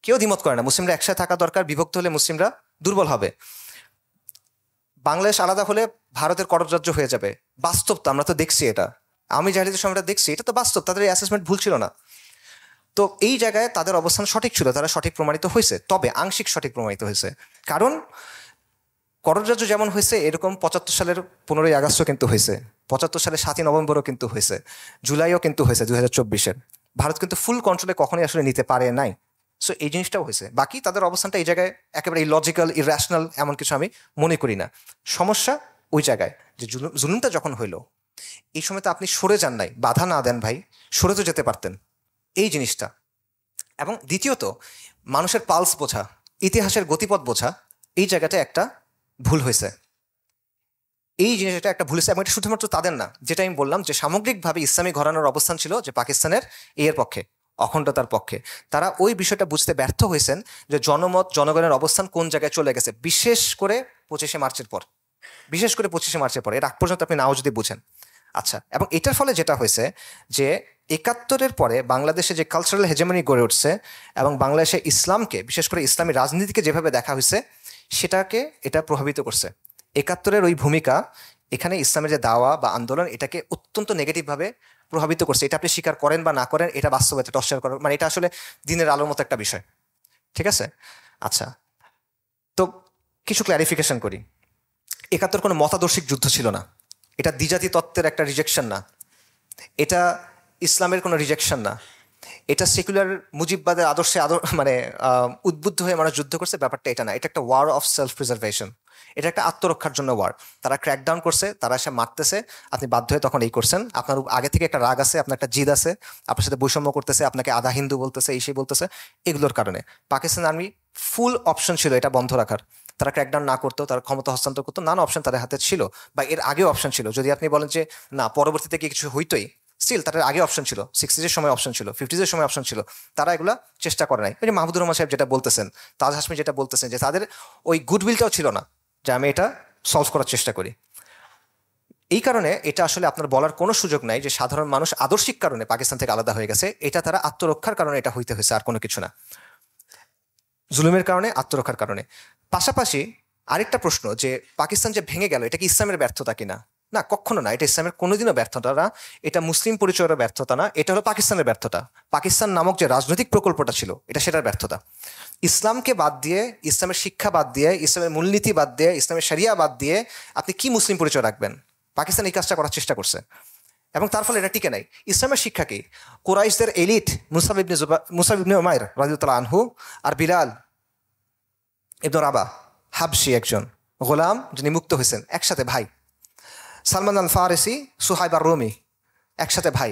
S1: কেউ দ্বিমত করে না, মুসলিমরা একসাথে থাকা দরকার, বিভক্ত হলে মুসলিমরা দুর্বল হবে। বাংলাদেশ আলাদা হলে ভারতের কররাজ্য হয়ে যাবে, বাস্তব তো, আমরা তো দেখছি এটা, আমি জাহিলিয়াতের সময়টা দেখছি, এটা তো বাস্তব, তাদের এই অ্যাসেসমেন্ট ভুল ছিল না। তো এই জায়গায় তাদের অবস্থান সঠিক ছিল, তারা সঠিক প্রমাণিত হয়েছে, তবে আংশিক সঠিক প্রমাণিত হয়েছে, কারণ কররাজ্য যেমন হয়েছে এরকম 75 সালের 15ই আগস্টও কিন্তু হয়েছে, 75 সালের 7ই নভেম্বরও কিন্তু হয়েছে, জুলাইও কিন্তু হয়েছে 2024-এর। ভারত কিন্তু ফুল কন্ট্রোলে কখনোই আসলে নিতে পারে নাই। সো এই জিনিসটাও হয়েছে, বাকি তাদের অবস্থানটা এই জায়গায় একেবারে ইলজিক্যাল, ইরেশনাল এমন কিছু আমি মনে করি না। সমস্যা ওই জায়গায় যে জুলুমটা যখন হইলো, এই সময় তো আপনি সরে যান নাই, বাধা না দেন ভাই, সরে তো যেতে পারতেন, এই জিনিসটা। এবং দ্বিতীয়ত মানুষের পালস বোঝা, ইতিহাসের গতিপথ বোঝা, এই জায়গাটা একটা ভুল হয়েছে, এই জিনিসটা একটা ভুল হয়েছে। এবং এটা শুধুমাত্র তাদের না, যেটা আমি বললাম যে সামগ্রিকভাবে ইসলামী ঘরানার অবস্থান ছিল যে পাকিস্তানের এর পক্ষে, অখণ্ডতার পক্ষে। তারা ওই বিষয়টা বুঝতে ব্যর্থ হয়েছেন যে জনমত, জনগণের অবস্থান কোন জায়গায় চলে গেছে, বিশেষ করে 25শে মার্চের পর, বিশেষ করে 25শে মার্চের পর, এর আগ পর্যন্ত আপনি নাও যদি বুঝেন। আচ্ছা, এবং এটার ফলে যেটা হয়েছে যে 71-এর পরে বাংলাদেশে যে কালচারাল হেজেমনি গড়ে উঠছে এবং বাংলাদেশে ইসলামকে, বিশেষ করে ইসলামী রাজনীতিকে যেভাবে দেখা হয়েছে, সেটাকে এটা প্রভাবিত করছে। 71-এর ওই ভূমিকা এখানে ইসলামের যে দাওয়া বা আন্দোলন, এটাকে অত্যন্ত নেগেটিভভাবে প্রভাবিত করছে। এটা আপনি স্বীকার করেন বা না করেন, এটা বাস্তবতা, এটা অস্বীকার করেন, মানে এটা আসলে দিনের আলোর মতো একটা বিষয়, ঠিক আছে? আচ্ছা, তো কিছু ক্ল্যারিফিকেশন করি। 71 কোনো মতাদর্শিক যুদ্ধ ছিল না, এটা দ্বিজাতি তত্ত্বের একটা রিজেকশন না, এটা ইসলামের কোনো রিজেকশন না, এটা সেকুলার মুজিববাদের আদর্শে মানে উদ্বুদ্ধ হয়ে মানুষ যুদ্ধ করছে, ব্যাপারটা এটা না। এটা একটা ওয়ার অফ সেলফ প্রিজার্ভেশন, এটা একটা আত্মরক্ষার জন্য ওয়ার। তারা ক্র্যাকডাউন করছে, তারা এসে মারতেছে, আপনি বাধ্য হয়ে তখন এই করছেন, আপনার আগে থেকে একটা রাগ আছে, আপনার একটা জিদ আছে, আপনার সাথে বৈষম্য করতেছে, আপনাকে আধা হিন্দু বলতেছে, এই সেই বলতেছে, এগুলোর কারণে পাকিস্তান আর্মি ফুল অপশন ছিল এটা বন্ধ রাখার। তারা ক্র্যাকডাউন না করতো, তারা ক্ষমতা হস্তান্তর করতো, নানা অপশন তাদের হাতে ছিল, বা এর আগেও অপশন ছিল। যদি আপনি বলেন যে না পরবর্তীতে কি কিছু হইতোই, স্টিল তাদের আগে অপশন ছিল, 60s সময় অপশন ছিল, 50s সময় অপশন ছিল, তারা এগুলা চেষ্টা করে নাই। ওই যে মাহমুদুর রহমান সাহেব যেটা বলতেছেন, তাজ হাসমি যেটা বলতেছেন, যে তাদের ওই গুডউইলটাও ছিল না যে আমি এটা সলভ করার চেষ্টা করি। এই কারণে এটা আসলে আপনার বলার কোনো সুযোগ নাই যে সাধারণ মানুষ আদর্শিক কারণে পাকিস্তান থেকে আলাদা হয়ে গেছে। এটা তারা আত্মরক্ষার কারণে এটা হইতে হয়েছে, আর কোনো কিছু না, জুলুমের কারণে, আত্মরক্ষার কারণে। পাশাপাশি আরেকটা প্রশ্ন, যে পাকিস্তান যে ভেঙে গেল, এটা কি ইসলামের ব্যর্থতা কিনা? না, কখনো না, এটা ইসলামের কোনোদিনও ব্যর্থতা না, এটা মুসলিম পরিচয়ের ব্যর্থতা না, এটা হলো পাকিস্তানের ব্যর্থতা। পাকিস্তান নামক যে রাজনৈতিক প্রকল্পটা ছিল, এটা সেটার ব্যর্থতা। ইসলামকে বাদ দিয়ে, ইসলামের শিক্ষা বাদ দিয়ে, ইসলামের মূলনীতি বাদ দিয়ে, ইসলামের শরিয়া বাদ দিয়ে আপনি কি মুসলিম পরিচয় রাখবেন? পাকিস্তান এই কাজটা করার চেষ্টা করছে এবং তার ফলে এটা টিকে নাই। ইসলামের শিক্ষা কি? কুরাইশদের এলিট মুসাব ইবনে উমাইর রাদিয়াল্লাহু আনহু আর বিলাল ইবনে রাবাহ, হাবশি একজন গোলাম যিনি মুক্ত হয়েছেন, একসাথে ভাই। সালমান আল ফারিসি, সুহাইব আর রুমি, একসাথে ভাই।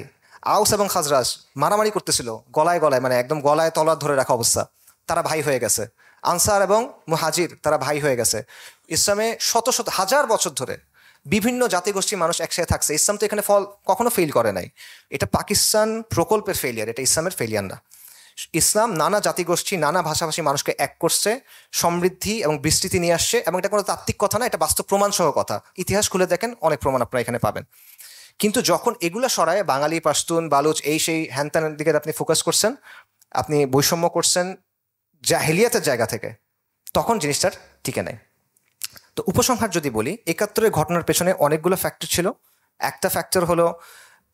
S1: আউস এবং খাজরাজ মারামারি করতেছিল গলায় গলায়, মানে একদম গলায় তলোয়ার ধরে রাখা অবস্থা, তারা ভাই হয়ে গেছে। আনসার এবং মুহাজির, তারা ভাই হয়ে গেছে। ইসলামে শত শত হাজার বছর ধরে বিভিন্ন জাতিগোষ্ঠীর মানুষ একসাথে থাকছে। ইসলাম তো এখানে কখনো ফেল করে নাই। এটা পাকিস্তান প্রকল্পের ফেলিয়ার, এটা ইসলামের ফেলিয়ার না। ইসলাম নানা জাতিগোষ্ঠী, নানা ভাষাভাষী মানুষকে এক করছে, সমৃদ্ধি এবং বিস্তৃতি নিয়ে আসছে, এবং এটা কোনো তাত্ত্বিক কথা না, এটা বাস্তব প্রমাণসহ কথা। ইতিহাস খুলে দেখেন, অনেক প্রমাণ আপনারা এখানে পাবেন। কিন্তু যখন এগুলো সরায় বাঙালি, পাশতুন, বালুচ, এই সেই হ্যানত্যানের দিকে আপনি ফোকাস করছেন, আপনি বৈষম্য করছেন জাহেলিয়াতের জায়গা থেকে, তখন জিনিসটার টিকে নেয়। তো উপসংহার যদি বলি, ৭১-এর ঘটনার পেছনে অনেকগুলো ফ্যাক্টর ছিল। একটা ফ্যাক্টর হলো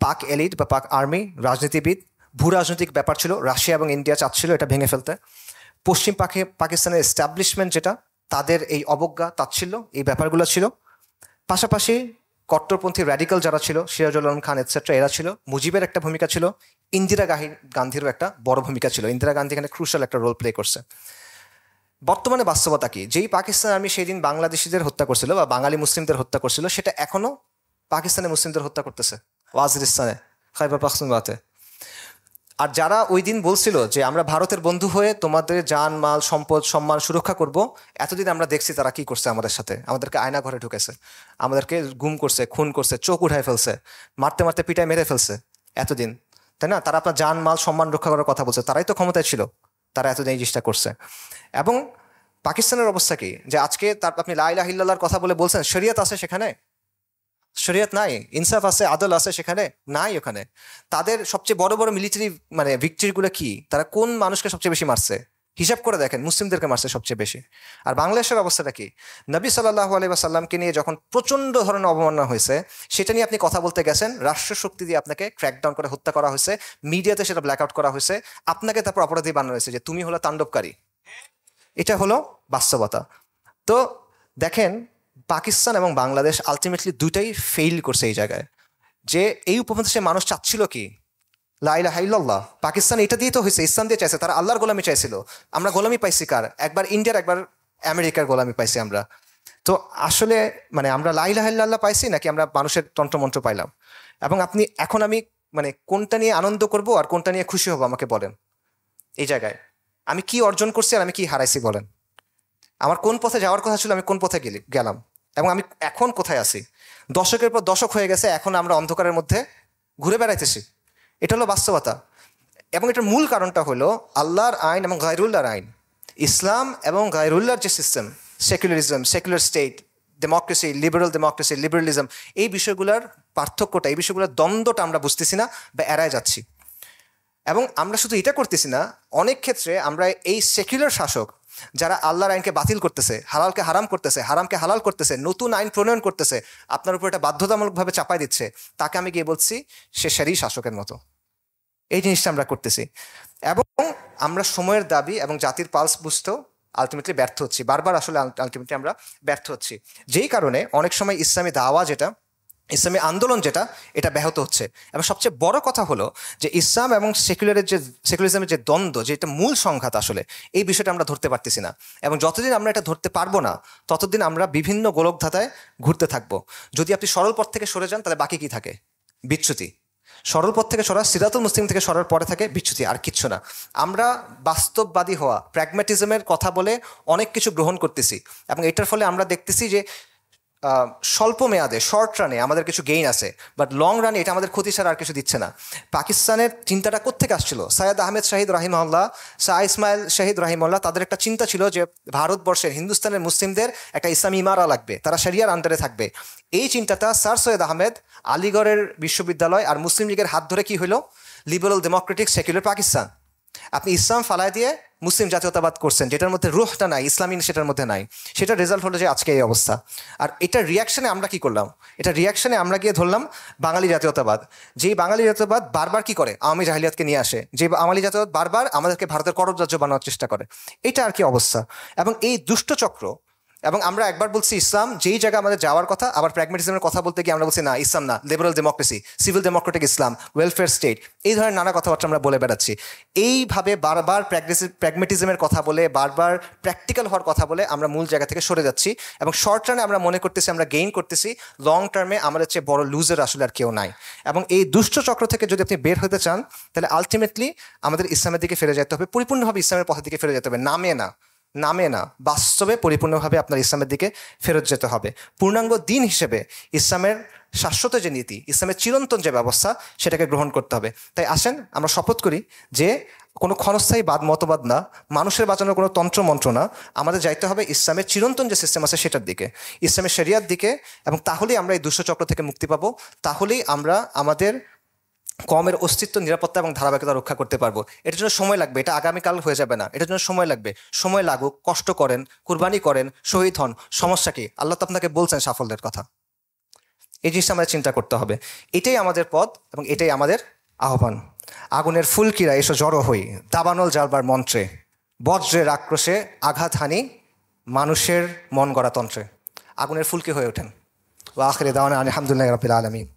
S1: পাক এলিট বা পাক আর্মি, রাজনীতিবিদ, ভূ রাজনৈতিক ব্যাপার ছিল। রাশিয়া এবং ইন্ডিয়া চাচ্ছিল এটা ভেঙে ফেলতে। পশ্চিম পাকিস্তানের এস্টাবলিশমেন্ট যেটা, তাদের এই অবজ্ঞা, তাচ্ছিল্য, এই ব্যাপারগুলো ছিল। পাশাপাশি কট্টরপন্থী র্যাডিক্যাল যারা ছিল, সিরাজুল আলম খান এটসেট্রা, এরা ছিল। মুজিবের একটা ভূমিকা ছিল, ইন্দিরা গান্ধীরও একটা বড় ভূমিকা ছিল। ইন্দিরা গান্ধী এখানে ক্রুশাল একটা রোল প্লে করছে। বর্তমানে বাস্তবতা কি? যেই পাকিস্তান আর্মি সেই দিন বাংলাদেশিদের হত্যা করছিল বা বাঙালি মুসলিমদের হত্যা করছিল, সেটা এখনো পাকিস্তানের মুসলিমদের হত্যা করতেছে ওয়াজিরিস্তানে, খাইবার পাখতুনখোয়াতে। আর যারা ওই দিন বলছিল যে আমরা ভারতের বন্ধু হয়ে তোমাদের জান, মাল, সম্পদ, সম্মান সুরক্ষা করব, এতদিন আমরা দেখছি তারা কি করছে আমাদের সাথে। আমাদেরকে আয়না ঘরে ঢুকেছে, আমাদেরকে গুম করছে, খুন করছে, চোখ উঠায় ফেলছে, মারতে মারতে পিটায় মেরে ফেলছে এতদিন, তাই না? তারা আপনার জান, মাল, সম্মান রক্ষা করার কথা বলছে, তারাই তো ক্ষমতায় ছিল, তারা এতদিন এই জিনিসটা করছে। এবং পাকিস্তানের অবস্থা কি, যে আজকে তার আপনি লা ইলাহা ইল্লাল্লাহর কথা বলে বলছেন, শরিয়ত আছে সেখানে? শরিয়ত নাই। ইনসাফ আছে, আদল আছে সেখানে? নাই ওখানে। তাদের সবচেয়ে বড় বড় মিলিটারি মানে ভিক্টরিগুলো কি? তারা কোন মানুষকে সবচেয়ে বেশি মারছে? হিসাব করে দেখেন, মুসলিমদেরকে মারছে সবচেয়ে বেশি। আর বাংলাদেশের অবস্থাটা কি? নবী সাল্লাল্লাহু আলাইহি ওয়াসাল্লামকে নিয়ে যখন প্রচণ্ড ধরনের অবমাননা হয়েছে, সেটা নিয়ে আপনি কথা বলতে গেছেন, রাষ্ট্র শক্তি দিয়ে আপনাকে ক্র্যাকডাউন করে হত্যা করা হয়েছে, মিডিয়াতে সেটা ব্ল্যাক আউট করা হয়েছে, আপনাকে তারপর অপরাধী বানানো হয়েছে যে তুমি হলো তাণ্ডবকারী। এটা হলো বাস্তবতা। তো দেখেন, পাকিস্তান এবং বাংলাদেশ আলটিমেটলি দুইটাই ফেইল করছে এই জায়গায়। যে এই উপমহাদেশের মানুষ চাচ্ছিল কি? লা ইলাহা ইল্লাল্লাহ। পাকিস্তান এটা দিয়ে তো হয়েছে, ইসলাম দিয়ে চাইছে, তারা আল্লাহর গোলামি চাইছিল। আমরা গোলামি পাইছি কার? একবার ইন্ডিয়ার, একবার আমেরিকার গোলামি পাইছি আমরা। তো আসলে মানে আমরা লা ইলাহা ইল্লাল্লাহ পাইছি নাকি আমরা মানুষের তন্ত্রমন্ত্র পাইলাম? এবং এখন আমি মানে কোনটা নিয়ে আনন্দ করব আর কোনটা নিয়ে খুশি হব আমাকে বলেন। এই জায়গায় আমি কি অর্জন করছি আর আমি কি হারাইছি বলেন। আমার কোন পথে যাওয়ার কথা ছিল, আমি কোন পথে গেলাম, এবং আমি এখন কোথায় আছি? দশকের পর দশক হয়ে গেছে, এখন আমরা অন্ধকারের মধ্যে ঘুরে বেড়াইতেছি। এটা হলো বাস্তবতা। এবং এটার মূল কারণটা হলো আল্লাহর আইন এবং গায়রুল্লাহর আইন। ইসলাম এবং গায়রুল্লাহর যে system, secularism, secular state, democracy, liberalism, এই বিষয়গুলোর পার্থক্যটা, এই বিষয়গুলোর দ্বন্দ্বটা আমরা বুঝতেছি না বা এড়ায় যাচ্ছি। এবং আমরা শুধু এটা করতেছি না, অনেক ক্ষেত্রে আমরা এই সেকুলার শাসক যারা আল্লাহর আইনকে বাতিল করতেছে, হালালকে হারাম করতেছে, হারামকে হালাল করতেছে, নতুন আইন প্রণয়ন করতেছে, আপনার উপর এটা বাধ্যতামূলকভাবে চাপাই দিচ্ছে, তাকে আমি গিয়ে বলছি সে সেরই শাসকের মতো। এই জিনিসটা আমরা করতেছি। এবং আমরা সময়ের দাবি এবং জাতির পালস বুঝতেও আলটিমেটলি ব্যর্থ হচ্ছি। বারবার আসলে আলটিমেটলি আমরা ব্যর্থ হচ্ছি, যেই কারণে অনেক সময় ইসলামী দাওয়া যেটা, ইসলামী আন্দোলন যেটা, এটা ব্যাহত হচ্ছে। এবং সবচেয়ে বড় কথা হলো যে ইসলাম এবং সেকুলারিজমের যে দ্বন্দ্ব, যেটা মূল সংঘাত, আসলে এই বিষয়টা আমরা ধরতে পারতেছি না। এবং যতদিন আমরা এটা ধরতে পারবো না, ততদিন আমরা বিভিন্ন গোলকধাঁধায় ঘুরতে থাকবো। যদি আপনি সরল পথ থেকে সরে যান, তাহলে বাকি কি থাকে? বিচ্যুতি। সরল পথ থেকে সরা, সিরাতুল মুস্তাকিম থেকে সরার পরে থাকে বিচ্যুতি, আর কিচ্ছু না। আমরা বাস্তববাদী হওয়া, প্র্যাগম্যাটিজমের কথা বলে অনেক কিছু গ্রহণ করতেছি, এবং এটার ফলে আমরা দেখতেছি যে স্বল্প মেয়াদে শর্ট রানে আমাদের কিছু গেইন আছে, বাট লং রানে এটা আমাদের ক্ষতি ছাড়া আর কিছু দিচ্ছে না। পাকিস্তানের চিন্তাটা কোত্থেকে আসছিল? সৈয়দ আহমেদ শাহিদ রাহিমাহুল্লাহ, শাহ ইসমাইল শাহিদ রাহিমাহুল্লাহ, তাদের একটা চিন্তা ছিল যে ভারতবর্ষের হিন্দুস্তানের মুসলিমদের একটা ইসলামী ইমারা লাগবে, তারা শরিয়ার আন্ডারে থাকবে। এই চিন্তাটা স্যার সৈয়দ আহমেদ আলিগড়ের বিশ্ববিদ্যালয় আর মুসলিম লীগের হাত ধরে কি হলো? Liberal Democratic secular Pakistan. আপনি ইসলাম ফালায় দিয়ে মুসলিম জাতীয়তাবাদ করছেন, যেটার মধ্যে রুহটা নাই, ইসলামী সেটার মধ্যে নাই। সেটার রেজাল্ট হলো যে আজকে এই অবস্থা। আর এটার রিয়াকশনে আমরা কি করলাম? এটা রিয়াকশনে আমরা গিয়ে ধরলাম বাঙালি জাতীয়তাবাদ। যেই বাঙালি জাতীয়তাবাদ বারবার কি করে? আওয়ামী জাহিলিয়াতকে নিয়ে আসে। যে বাঙালি জাতীয়তাবাদ বারবার আমাদেরকে ভারতের করব রাজ্য বানানোর চেষ্টা করে। এটা আর কি অবস্থা। এবং এই দুষ্ট চক্র, এবং আমরা একবার বলছি ইসলাম, যেই জায়গায় আমাদের যাওয়ার কথা, আবার প্র্যাগমেটিজমের কথা বলতে গিয়ে আমরা বলছি না, ইসলাম না, লিবারাল ডেমোক্রেসি, সিভিল ডেমোক্রেটিক ইসলাম, ওয়েলফেয়ার স্টেট, এই ধরনের নানা কথাবার্তা আমরা বলে বেড়াচ্ছি। এইভাবে বারবার প্র্যাগমেটিজমের কথা বলে, বারবার প্র্যাকটিক্যাল হওয়ার কথা বলে আমরা মূল জায়গা থেকে সরে যাচ্ছি। এবং শর্ট রানে আমরা মনে করতেছি আমরা গেইন করতেছি, লং টার্মে আমাদের চেয়ে বড় লুজার আসলে আর কেউ নাই। এবং এই দুষ্ট চক্র থেকে যদি আপনি বের হতে চান, তাহলে আলটিমেটলি আমাদের ইসলামের দিকে ফিরে যেতে হবে, পরিপূর্ণভাবে ইসলামের পথের দিকে ফিরে যেতে হবে। নামে না, বাস্তবে পরিপূর্ণভাবে আপনার ইসলামের দিকে ফেরত যেতে হবে। পূর্ণাঙ্গ দিন হিসেবে ইসলামের শাশ্বত যে নীতি, ইসলামের চিরন্তন যে ব্যবস্থা, সেটাকে গ্রহণ করতে হবে। তাই আসেন আমরা শপথ করি যে কোনো ক্ষণস্থায়ী মতবাদ না, মানুষের বাঁচানোর কোনো তন্ত্রমন্ত্র না, আমাদের যাইতে হবে ইসলামের চিরন্তন যে সিস্টেম আছে সেটার দিকে, ইসলামের শরিয়ার দিকে। এবং তাহলেই আমরা এই দুষ্ট চক্র থেকে মুক্তি পাবো, তাহলেই আমরা আমাদের কমের অস্তিত্ব, নিরাপত্তা এবং ধারাবাহিকতা রক্ষা করতে পারবো। এটার জন্য সময় লাগবে, এটা আগামীকাল হয়ে যাবে না, এটার জন্য সময় লাগবে। সময় লাগুক, কষ্ট করেন, কুরবানি করেন, শহীদ হন, সমস্যা কি? আল্লাহ তো আপনাকে বলছেন সাফল্যের কথা। এই জিনিসটা আমাদের চিন্তা করতে হবে। এটাই আমাদের পথ এবং এটাই আমাদের আহ্বান। আগুনের ফুলকিরা এসো জড়ো হই, দাবানল জ্বালবার মন্ত্রে, বজ্রের আক্রোশে আঘাত হানি মানুষের মন গড়া তন্ত্রে। আগুনের ফুলকি হয়ে ওঠেন। ওয়া আখিরি দাওয়ানা আলহামদুলিল্লাহি রাব্বিল আলামিন।